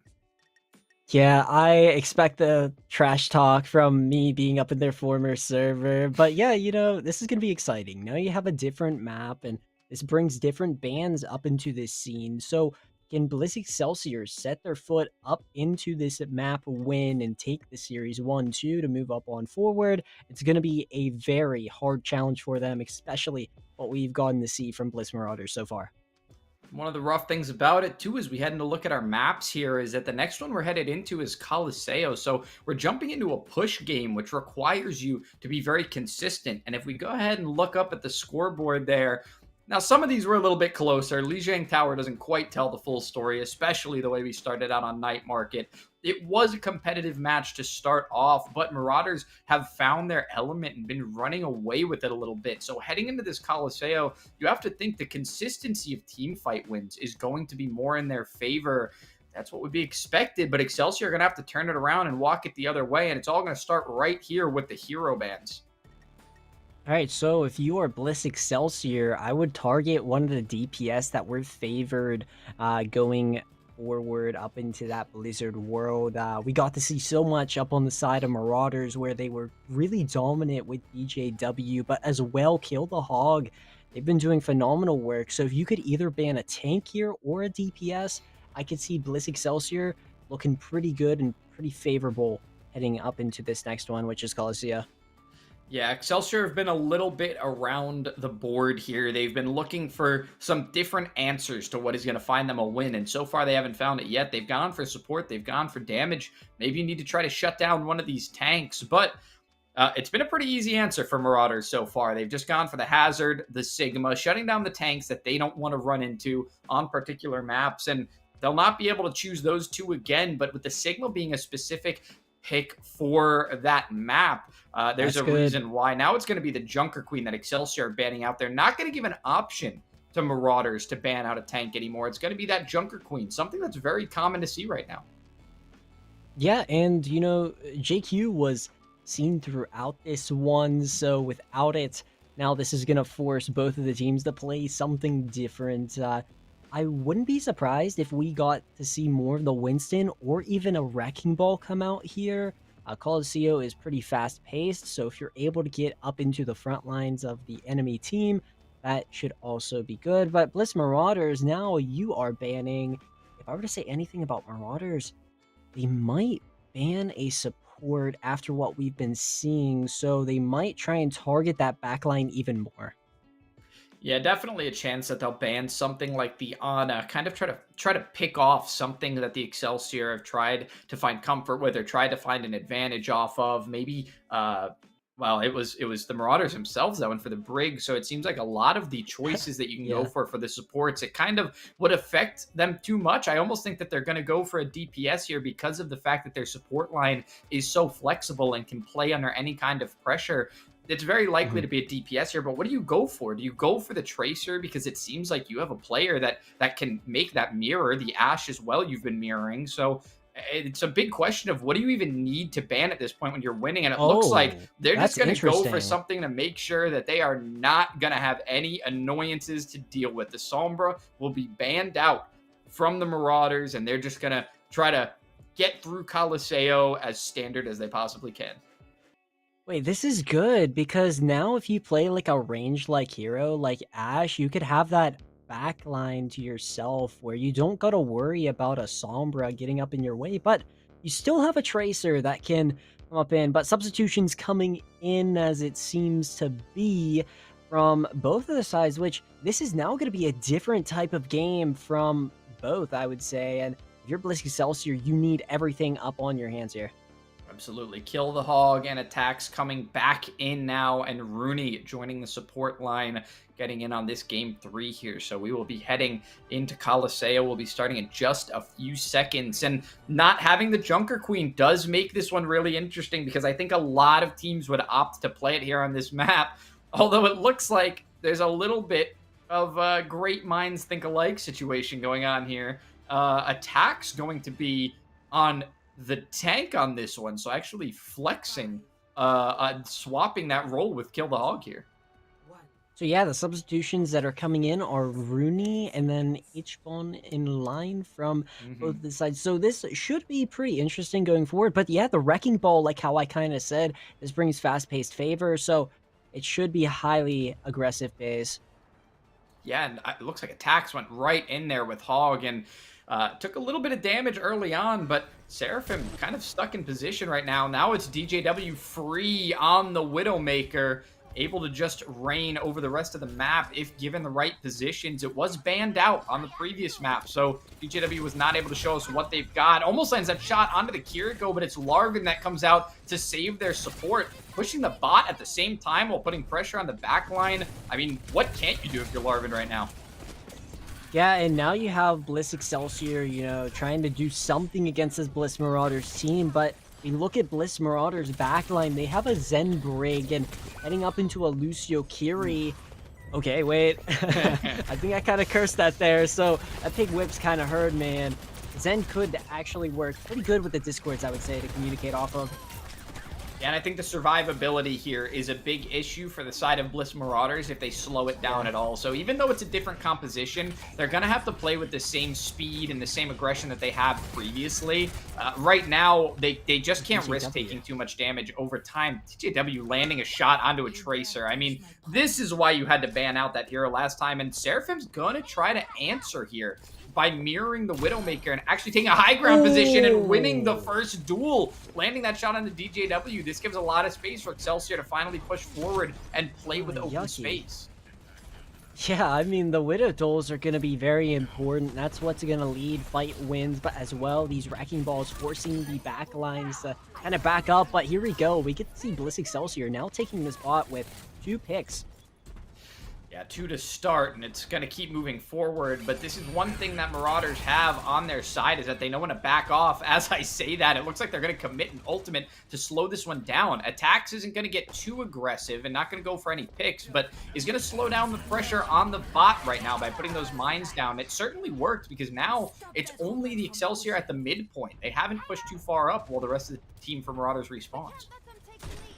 Yeah, I expect the trash talk from me being up in their former server. But yeah, this is going to be exciting. Now you have a different map, and this brings different bands up into this scene. So can Bliss Excelsior set their foot up into this map win and take the series 1-2 to move up on forward? It's going to be a very hard challenge for them, especially what we've gotten to see from Bliss Marauders so far. One of the rough things about it, too, as we head to look at our maps here, is that the next one we're headed into is Coliseo. So we're jumping into a push game, which requires you to be very consistent. And if we go ahead and look up at the scoreboard there, now some of these were a little bit closer. Lijiang Tower doesn't quite tell the full story, especially the way we started out on Night Market. It was a competitive match to start off, but Marauders have found their element and been running away with it a little bit. So heading into this Coliseo, you have to think the consistency of team fight wins is going to be more in their favor. That's what would be expected, but Excelsior are going to have to turn it around and walk it the other way, and it's all going to start right here with the hero bands. All right, so if you are Bliss Excelsior, I would target one of the DPS that were favored going forward up into that Blizzard world. We got to see so much up on the side of Marauders where they were really dominant with BJW, but as well Kill the Hog. They've been doing phenomenal work, so if you could either ban a tank here or a DPS, I could see Bliss Excelsior looking pretty good and pretty favorable heading up into this next one, which is Coliseo. Yeah, Excelsior have been a little bit around the board here. They've been looking for some different answers to what is going to find them a win, and so far they haven't found it yet. They've gone for support, they've gone for damage. Maybe you need to try to shut down one of these tanks, but it's been a pretty easy answer for Marauders so far. They've just gone for the Hazard, the Sigma, shutting down the tanks that they don't want to run into on particular maps, and they'll not be able to choose those two again, but with the Sigma being a specific pick for that map, there's a reason why. Now it's going to be the Junker Queen that Excelsior are banning out. They're not going to give an option to Marauders to ban out a tank anymore. It's going to be that Junker Queen, something that's very common to see right now. Yeah, and JQ was seen throughout this one, so without it, now this is going to force both of the teams to play something different. I wouldn't be surprised if we got to see more of the Winston or even a Wrecking Ball come out here. Coliseo is pretty fast-paced, so if you're able to get up into the front lines of the enemy team, that should also be good. But Bliss Marauders, now you are banning. If I were to say anything about Marauders, they might ban a support after what we've been seeing, so they might try and target that backline even more. Yeah, definitely a chance that they'll ban something like the Ana, kind of try to pick off something that the Excelsior have tried to find comfort with or tried to find an advantage off of. Maybe, well, it was the Marauders themselves that went for the Brig, so it seems like a lot of the choices that you can go for the supports, it kind of would affect them too much. I almost think that they're going to go for a DPS here because of the fact that their support line is so flexible and can play under any kind of pressure. It's very likely to be a DPS here, but what do you go for? Do you go for the Tracer because it seems like you have a player that can make that mirror, the Ashe as well you've been mirroring, so it's a big question of what do you even need to ban at this point when you're winning, and it looks like they're just going to go for something to make sure that they are not going to have any annoyances to deal with. The Sombra will be banned out from the Marauders, and they're just going to try to get through Coliseo as standard as they possibly can. Wait, this is good, because now if you play like a ranged-like hero like Ashe, you could have that backline to yourself where you don't gotta worry about a Sombra getting up in your way, but you still have a Tracer that can come up in. But substitutions coming in as it seems to be from both of the sides, which this is now going to be a different type of game from both, I would say. And if you're Bliss Excelsior, you need everything up on your hands here. Absolutely. Kill the Hog and attacks coming back in now, and Rooney joining the support line, getting in on this game 3 here. So we will be heading into Coliseo. We'll be starting in just a few seconds, and not having the Junker Queen does make this one really interesting, because I think a lot of teams would opt to play it here on this map. Although it looks like there's a little bit of a great minds think alike situation going on here. Attack's going to be on the tank on this one, so actually flexing, swapping that role with Kill the Hog here. So yeah, the substitutions that are coming in are Rooney and then Ichbon in line from both the sides. So this should be pretty interesting going forward. But yeah, the Wrecking Ball, like how I kind of said, this brings fast-paced favor. So it should be highly aggressive base. Yeah, and it looks like attacks went right in there with Hog and took a little bit of damage early on, but Seraphim kind of stuck in position right now. Now it's DJW free on the Widowmaker, able to just reign over the rest of the map if given the right positions. It was banned out on the previous map, so DJW was not able to show us what they've got. Almost lands that shot onto the Kiriko, but it's Larvin that comes out to save their support, pushing the bot at the same time while putting pressure on the back line. I mean, what can't you do if you're Larvin right now? Yeah, and now you have Bliss Excelsior, you know, trying to do something against this Bliss Marauders team, but we look at Bliss Marauders backline, they have a Zen Brig and heading up into a Lucio Kiri. Okay, wait. I think I kind of cursed that there, so that Pig Whip's kind of hurt, man. Zen could actually work pretty good with the Discords, I would say, to communicate off of. Yeah, and I think the survivability here is a big issue for the side of Bliss Marauders if they slow it down at all. So even though it's a different composition, they're going to have to play with the same speed and the same aggression that they have previously. Right now, they just can't risk taking too much damage over time. TJW landing a shot onto a Tracer. I mean, this is why you had to ban out that hero last time, and Seraphim's going to try to answer here by mirroring the Widowmaker and actually taking a high ground position and winning the first duel, landing that shot on the DJW. This gives a lot of space for Excelsior to finally push forward and play with open space. Yeah, I mean, the Widow duels are going to be very important. That's what's going to lead fight wins, but as well, these Wrecking Balls forcing the back lines to kind of back up. But here we go. We get to see Bliss Excelsior now taking this bot with 2 picks. Yeah, 2 to start, and it's going to keep moving forward, but this is one thing that Marauders have on their side is that they know when to back off. As I say that, it looks like they're going to commit an ultimate to slow this one down. Attacks isn't going to get too aggressive and not going to go for any picks, but is going to slow down the pressure on the bot right now by putting those mines down. It certainly worked because now it's only the Excelsior at the midpoint. They haven't pushed too far up while the rest of the team for Marauders respawns.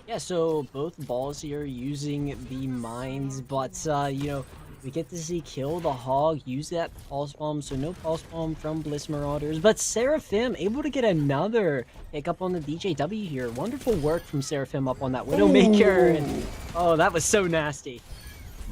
Yeah, so both balls here using the mines, but, you know, we get to see Kill the Hog use that Pulse Bomb, so no Pulse Bomb from Bliss Marauders, but Seraphim able to get another pick up on the DJW here. Wonderful work from Seraphim up on that Widowmaker, and oh, that was so nasty.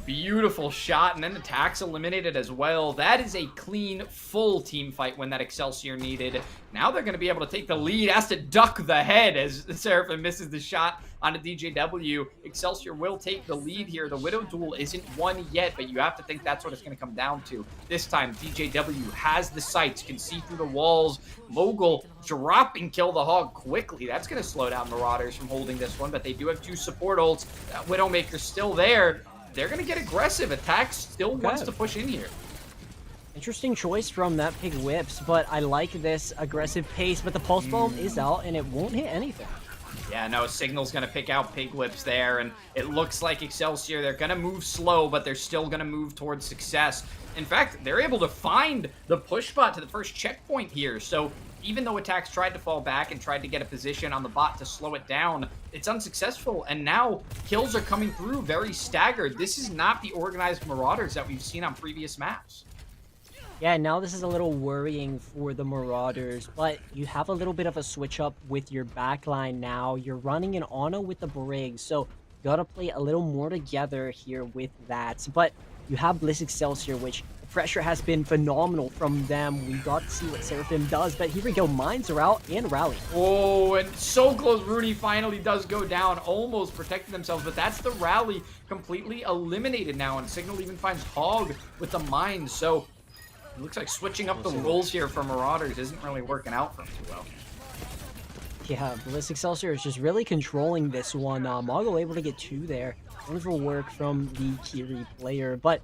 Beautiful shot, and then attacks eliminated as well. That is a clean, full team fight when that Excelsior needed. Now they're going to be able to take the lead. Has to duck the head as Seraphim misses the shot on a DJW. Excelsior will take the lead here. The Widow duel isn't won yet, but you have to think that's what it's going to come down to. This time, DJW has the sights, can see through the walls. Mogul dropping Kill the Hog quickly. That's going to slow down Marauders from holding this one, but they do have 2 support ults. That Widowmaker's still there. They're going to get aggressive. Attacks still wants to push in here. Interesting choice from that Pig Whips, but I like this aggressive pace, but the Pulse Bomb is out and it won't hit anything. Yeah, no, Signal's going to pick out Pig Whips there, and it looks like Excelsior, they're going to move slow, but they're still going to move towards success. In fact, they're able to find the push spot to the first checkpoint here, so even though attacks tried to fall back and tried to get a position on the bot to slow it down, it's unsuccessful, and now kills are coming through very staggered. This is not the organized Marauders that we've seen on previous maps. Yeah, now this is a little worrying for the Marauders, but you have a little bit of a switch up with your backline now. You're running an Ana with the Brig, so you gotta play a little more together here with that. But you have Bliss Excelsior, which the pressure has been phenomenal from them. We got to see what Seraphim does, but here we go. Mines are out and rally. Oh, and so close. Rooney finally does go down, almost protected themselves, but that's the rally completely eliminated now, and Signal even finds Hog with the mines, so it looks like switching up the roles here for Marauders isn't really working out for them too well. Yeah, Bliss Excelsior is just really controlling this one. Mogul able to get 2 there. Wonderful work from the Kiri player, but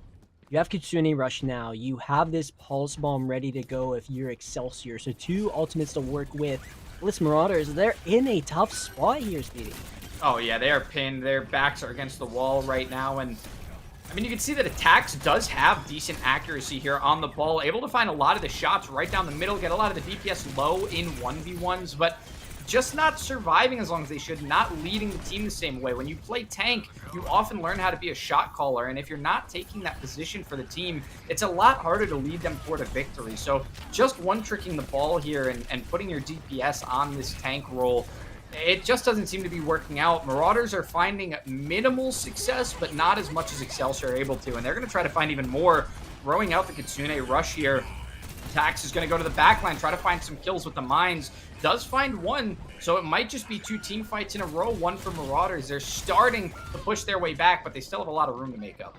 you have Kitsune Rush now. You have this Pulse Bomb ready to go if you're Excelsior, so 2 ultimates to work with. Bliss Marauders, they're in a tough spot here, Speedy. Oh yeah, they are pinned. Their backs are against the wall right now, and I mean, you can see that Attacks does have decent accuracy here on the ball, able to find a lot of the shots right down the middle, get a lot of the DPS low in 1v1s, but just not surviving as long as they should, not leading the team the same way. When you play tank, you often learn how to be a shot caller, and if you're not taking that position for the team, it's a lot harder to lead them toward a victory. So just one-tricking the ball here and putting your DPS on this tank role, it just doesn't seem to be working out. Marauders are finding minimal success, but not as much as Excelsior are able to, and they're going to try to find even more, throwing out the Kitsune rush here. Tax is going to go to the backline, try to find some kills with the mines. Does find one, so it might just be 2 team fights in a row, one for Marauders. They're starting to push their way back, but they still have a lot of room to make up.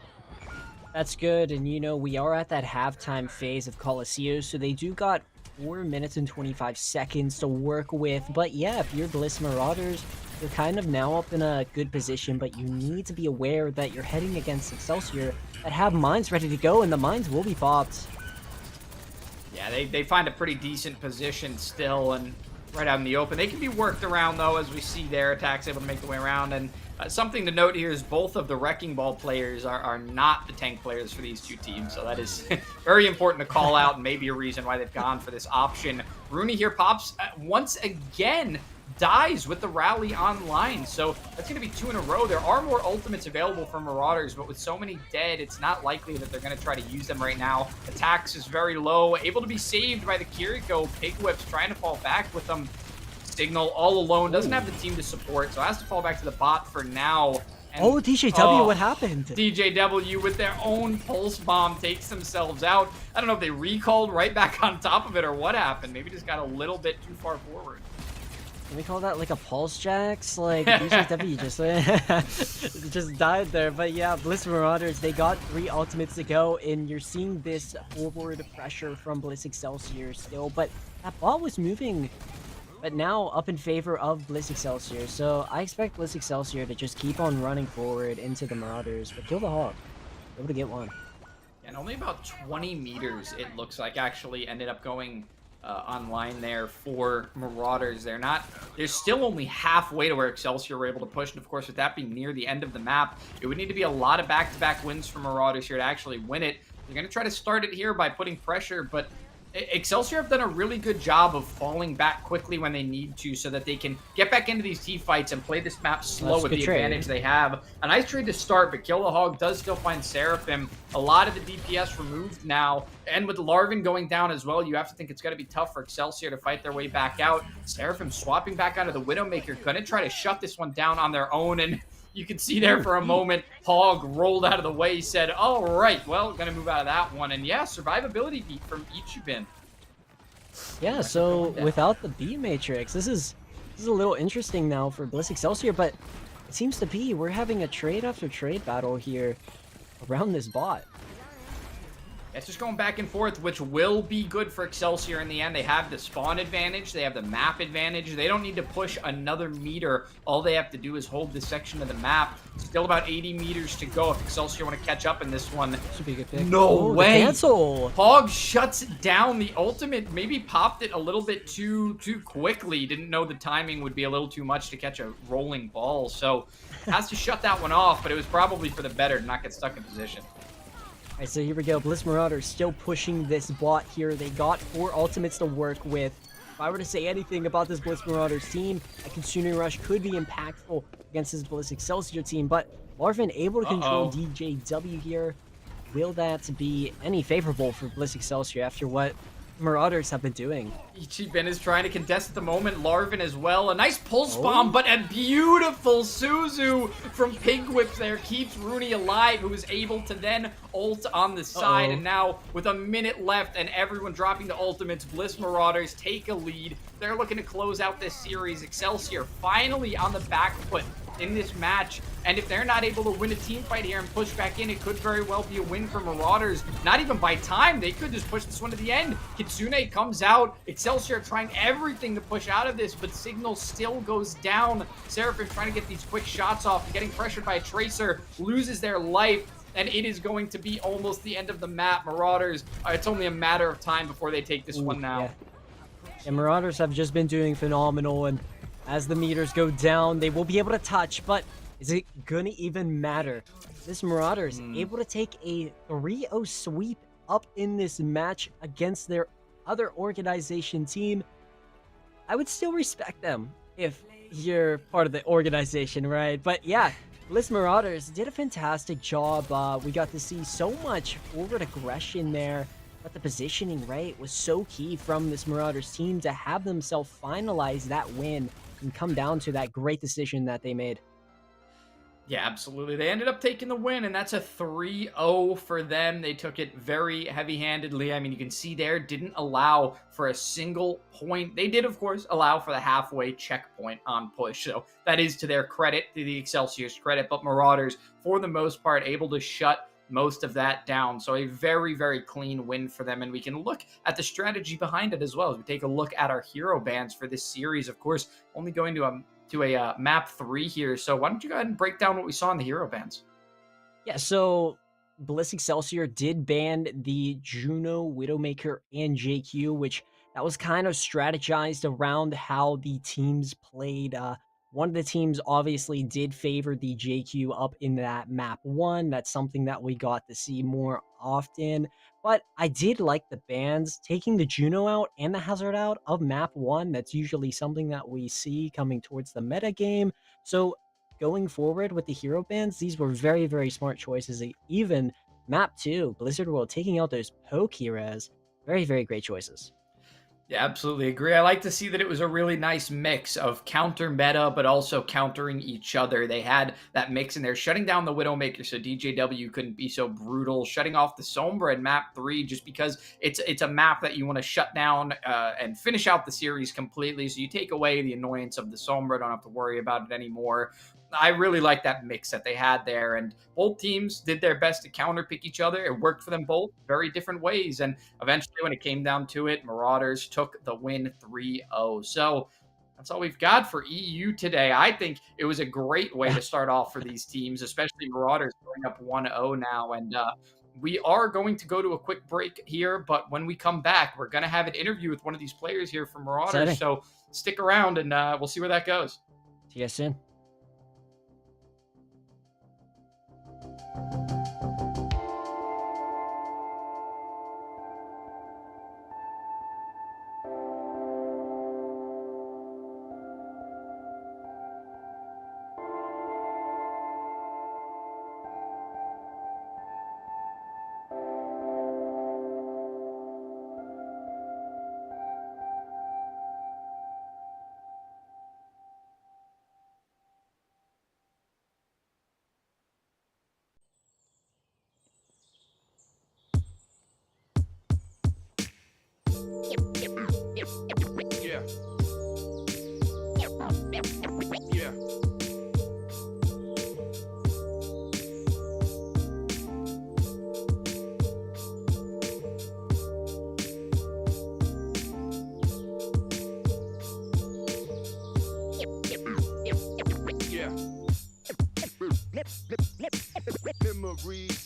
That's good, and you know, we are at that halftime phase of Coliseum, so they do got 4 minutes and 25 seconds to work with. But yeah, if you're Bliss Marauders, you're kind of now up in a good position, but you need to be aware that you're heading against Excelsior that have mines ready to go, and the mines will be popped. Yeah, they find a pretty decent position still, and right out in the open. They can be worked around, though, as we see their Attacks able to make the way around. And something to note here is both of the Wrecking Ball players are not the tank players for these two teams. So that is very important to call out, and maybe a reason why they've gone for this option. Rooney here pops once again, dies with the rally online. So that's going to be 2 in a row. There are more ultimates available for Marauders, but with so many dead, it's not likely that they're going to try to use them right now. Attacks is very low, able to be saved by the Kiriko. Pig Whip's trying to fall back with them. Signal all alone, doesn't have the team to support, so has to fall back to the bot for now. And, DJW, what happened? DJW with their own pulse bomb takes themselves out. I don't know if they recalled right back on top of it or what happened. Maybe just got a little bit too far forward. Can we call that like a pulse jacks? Like DJW just died there. But yeah, Bliss Marauders, they got 3 ultimates to go, and you're seeing this forward pressure from Bliss Excelsior still. But that ball was moving, but now up in favor of Bliss Excelsior. So I expect Bliss Excelsior to just keep on running forward into the Marauders, but kill the Hog. Able to get one. And only about 20 meters, it looks like, actually ended up going online there for Marauders. They're still only halfway to where Excelsior were able to push, and of course with that being near the end of the map, it would need to be a lot of back-to-back wins for Marauders here to actually win it. They're going to try to start it here by putting pressure, but Excelsior have done a really good job of falling back quickly when they need to, so that they can get back into these team fights and play this map slow with the advantage they have. A nice trade to start, but Kill the Hog does still find Seraphim. A lot of the DPS removed now, and with Larvin going down as well, you have to think it's going to be tough for Excelsior to fight their way back out. Seraphim swapping back onto the Widowmaker, going to try to shut this one down on their own, and you can see there for a moment, Hog rolled out of the way. He said, all right, well, going to move out of that one. And yeah, survivability beat from Ichiban. Yeah, so without the B matrix, this is a little interesting now for Bliss Excelsior, but it seems to be we're having a trade after trade battle here around this bot. It's just going back and forth, which will be good for Excelsior in the end. They have the spawn advantage. They have the map advantage. They don't need to push another meter. All they have to do is hold this section of the map. Still about 80 meters to go if Excelsior want to catch up in this one. Should be a good pick. No way. Cancel. Hog shuts down the ultimate. Maybe popped it a little bit too quickly. Didn't know the timing would be a little too much to catch a rolling ball. So has to shut that one off, but it was probably for the better to not get stuck in position. Alright, so here we go. Bliss Marauders still pushing this bot here. They got 4 ultimates to work with. If I were to say anything about this Bliss Marauders team, a Kitsune Rush could be impactful against this Bliss Excelsior team, but Larvin able to control DJW here. Will that be any favorable for Bliss Excelsior after what Marauders have been doing? Ichiban is trying to contest at the moment. Larvin as well. A nice pulse bomb, but a beautiful Suzu from Pig Whip there keeps Rooney alive, who is able to then ult on the side. And now with a minute left and everyone dropping the ultimates, Bliss Marauders take a lead. They're looking to close out this series. Excelsior finally on the back foot in this match, and if they're not able to win a team fight here and push back in, it could very well be a win for Marauders. Not even by time, they could just push this one to the end. Kitsune comes out, Excelsior trying everything to push out of this, but Signal still goes down. Seraphim trying to get these quick shots off, getting pressured by a Tracer, loses their life, and it is going to be almost the end of the map. Marauders, it's only a matter of time before they take this one now. Yeah, Marauders have just been doing phenomenal, and as the meters go down. They will be able to touch, but is it gonna even matter? This Marauders able to take a 3-0 sweep up in this match against their other organization team. I would still respect them if you're part of the organization, right? But yeah, Bliss Marauders did a fantastic job. We got to see so much forward aggression there, but the positioning, right, was so key from this Marauders team to have themselves finalize that win and come down to that great decision that they made. Yeah, absolutely. They ended up taking the win, and that's a 3-0 for them. They took it very heavy-handedly. I mean, you can see there, didn't allow for a single point. They did, of course, allow for the halfway checkpoint on push, so that is to their credit, to the Excelsior's credit, but Marauders, for the most part, able to shut most of that down. So a very, very clean win for them, and we can look at the strategy behind it as well as we take a look at our hero bans for this series. Of course, only going to a map 3 here. So why don't you go ahead and break down what we saw in the hero bans? Yeah, so Bliss Excelsior did ban the Juno, Widowmaker, and JQ, which that was kind of strategized around how the teams played. One of the teams obviously did favor the JQ up in that map 1. That's something that we got to see more often. But I did like the bans, taking the Juno out and the Hazard out of map 1. That's usually something that we see coming towards the meta game. So going forward with the hero bans, these were very, very smart choices. Even map 2, Blizzard World, taking out those poke heroes. Very, very great choices. Yeah, absolutely agree. I like to see that it was a really nice mix of counter meta, but also countering each other. They had that mix in there, shutting down the Widowmaker so DJW couldn't be so brutal, shutting off the Sombra in map 3 just because it's a map that you want to shut down and finish out the series completely. So you take away the annoyance of the Sombra, don't have to worry about it anymore. I really like that mix that they had there, and both teams did their best to counterpick each other. It worked for them both very different ways, and eventually when it came down to it, Marauders took the win 3-0. So that's all we've got for EU today. I think it was a great way to start off for these teams, especially Marauders going up 1-0 now, and we are going to go to a quick break here, but when we come back, we're going to have an interview with one of these players here from Marauders, so stick around, and we'll see where that goes. See you soon. Memories.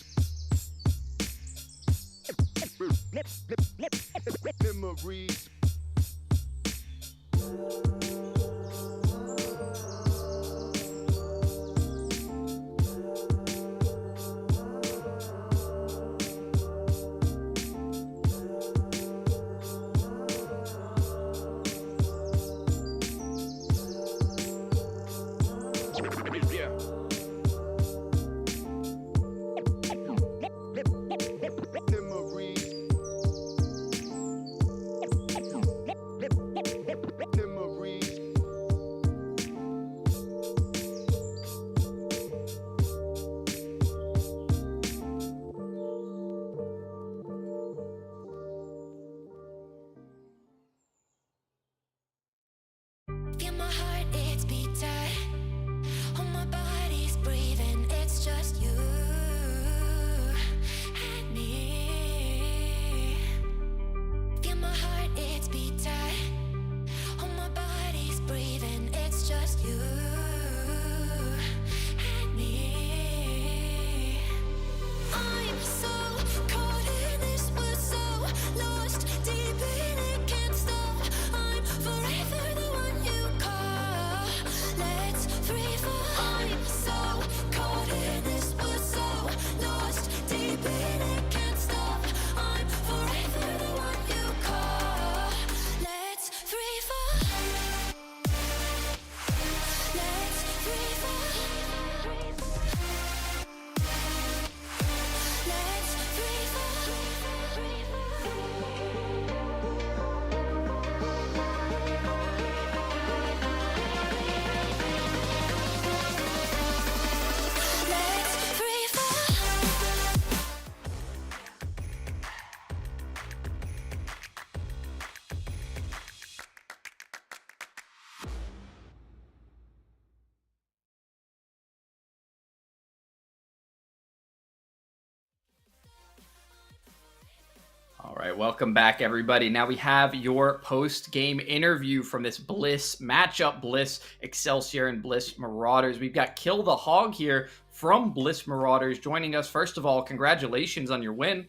right, welcome back, everybody. Now we have your post-game interview from this Bliss matchup, Bliss Excelsior and Bliss Marauders. We've got Kill the Hog here from Bliss Marauders joining us. First of all, congratulations on your win.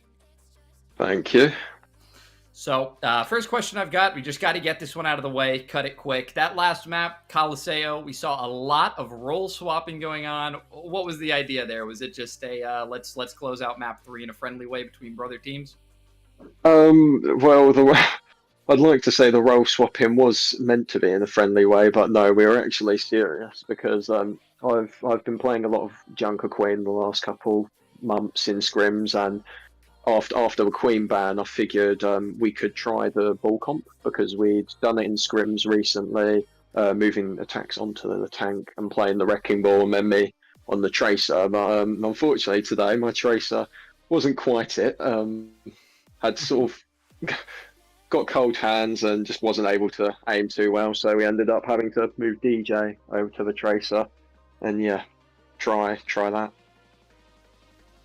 Thank you. So, first question I've got, we just got to get this one out of the way, cut it quick. That last map, Coliseo, we saw a lot of role swapping going on. What was the idea there? Was it just a let's close out map 3 in a friendly way between brother teams? Well, I'd like to say the role swapping was meant to be in a friendly way, but no, we were actually serious because I've been playing a lot of Junker Queen the last couple months in scrims, and after the Queen ban, I figured we could try the ball comp because we'd done it in scrims recently, moving attacks onto the tank and playing the Wrecking Ball and then me on the Tracer. But unfortunately today, my Tracer wasn't quite it. Had sort of got cold hands and just wasn't able to aim too well, so we ended up having to move DJ over to the Tracer and yeah, try that.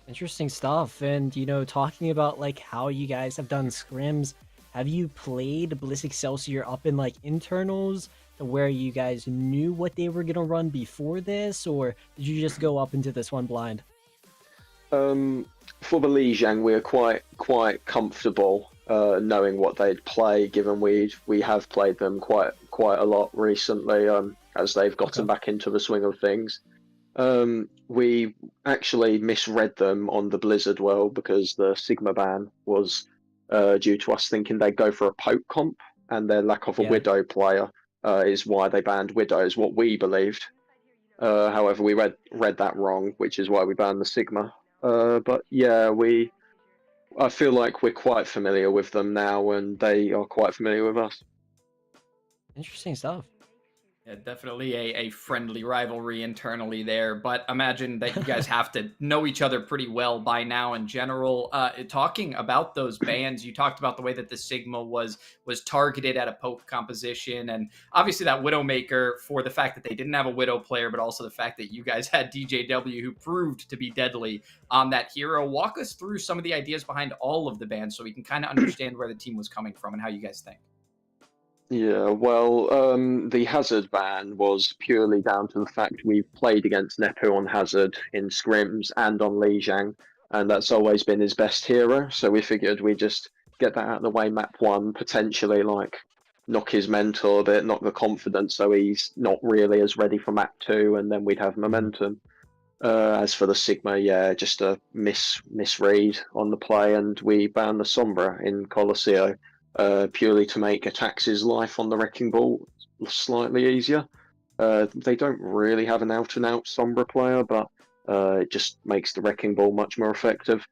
Interesting stuff. And, you know, talking about like how you guys have done scrims, have you played Bliss Excelsior up in like internals to where you guys knew what they were going to run before this, or did you just go up into this one blind? For the Lijiang, we're quite comfortable knowing what they'd play, given we have played them quite a lot recently as they've gotten back into the swing of things. We actually misread them on the Blizzard world because the Sigma ban was due to us thinking they'd go for a poke comp, and their lack of a Widow player is why they banned Widow, is what we believed. However, we read that wrong, which is why we banned the Sigma. But yeah, I feel like we're quite familiar with them now, and they are quite familiar with us. Interesting stuff. Yeah, definitely a friendly rivalry internally there, but imagine that you guys have to know each other pretty well by now in general. Talking about those bans, you talked about the way that the Sigma was targeted at a poke composition, and obviously that Widowmaker for the fact that they didn't have a Widow player, but also the fact that you guys had DJW who proved to be deadly on that hero. Walk us through some of the ideas behind all of the bans so we can kind of understand where the team was coming from and how you guys think. Yeah, well, the Hazard ban was purely down to the fact we've played against Nepu on Hazard in scrims and on Lijiang, and that's always been his best hero, so we figured we'd just get that out of the way map 1, potentially like knock his mentor a bit, knock the confidence so he's not really as ready for map 2, and then we'd have momentum. As for the Sigma, yeah, just a misread on the play, and we banned the Sombra in Coliseo. Purely to make Atax's life on the Wrecking Ball slightly easier. They don't really have an out-and-out Sombra player, but it just makes the Wrecking Ball much more effective.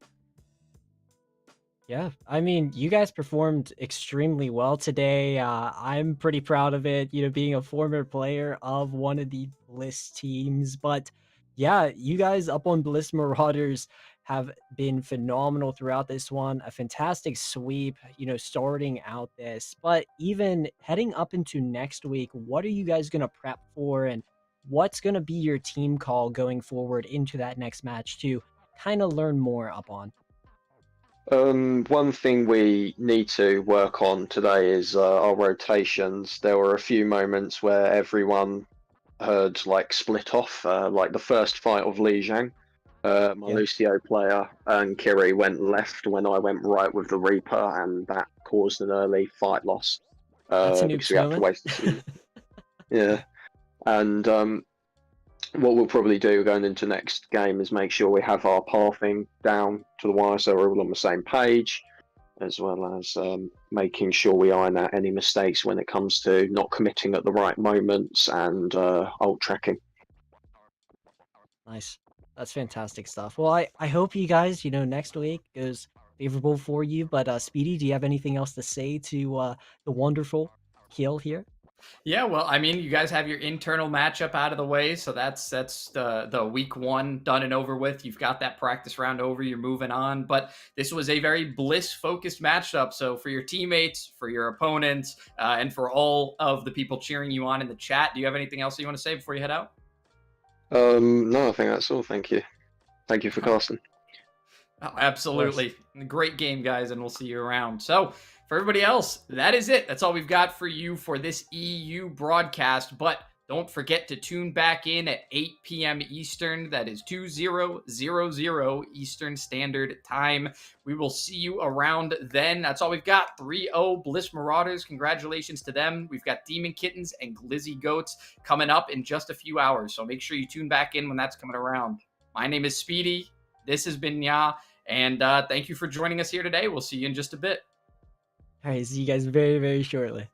Yeah, I mean, you guys performed extremely well today. I'm pretty proud of it, you know, being a former player of one of the Bliss teams. But yeah, you guys up on Bliss Marauders have been phenomenal throughout this one. A fantastic sweep, you know, starting out this. But even heading up into next week, what are you guys going to prep for, and what's going to be your team call going forward into that next match to kind of learn more up on? One thing we need to work on today is our rotations. There were a few moments where everyone heard like split off, like the first fight of Lijiang. My Lucio player and Kiri went left when I went right with the Reaper, and that caused an early fight loss. That's a because we had to waste the Yeah, and what we'll probably do going into next game is make sure we have our pathing down to the wire so we're all on the same page, as well as making sure we iron out any mistakes when it comes to not committing at the right moments and ult tracking. Nice. That's fantastic stuff. Well, I hope you guys, you know, next week goes favorable for you. But Speedy, do you have anything else to say to the wonderful Kill here? Yeah, well, I mean, you guys have your internal matchup out of the way, so that's the week 1 done and over with. You've got that practice round over, you're moving on, but this was a very Bliss-focused matchup, so for your teammates, for your opponents, and for all of the people cheering you on in the chat, do you have anything else you want to say before you head out? No, I think that's all. Thank you for casting. Oh, absolutely. Great game, guys, and we'll see you around. So, for everybody else, that is it. That's all we've got for you for this EU broadcast. But don't forget to tune back in at 8 p.m. Eastern. That is 2000 Eastern Standard Time. We will see you around then. That's all we've got. 3-0 Bliss Marauders. Congratulations to them. We've got Demon Kittens and Glizzy Goats coming up in just a few hours. So make sure you tune back in when that's coming around. My name is Speedy. This has been Nya. And thank you for joining us here today. We'll see you in just a bit. All right, see you guys very, very shortly.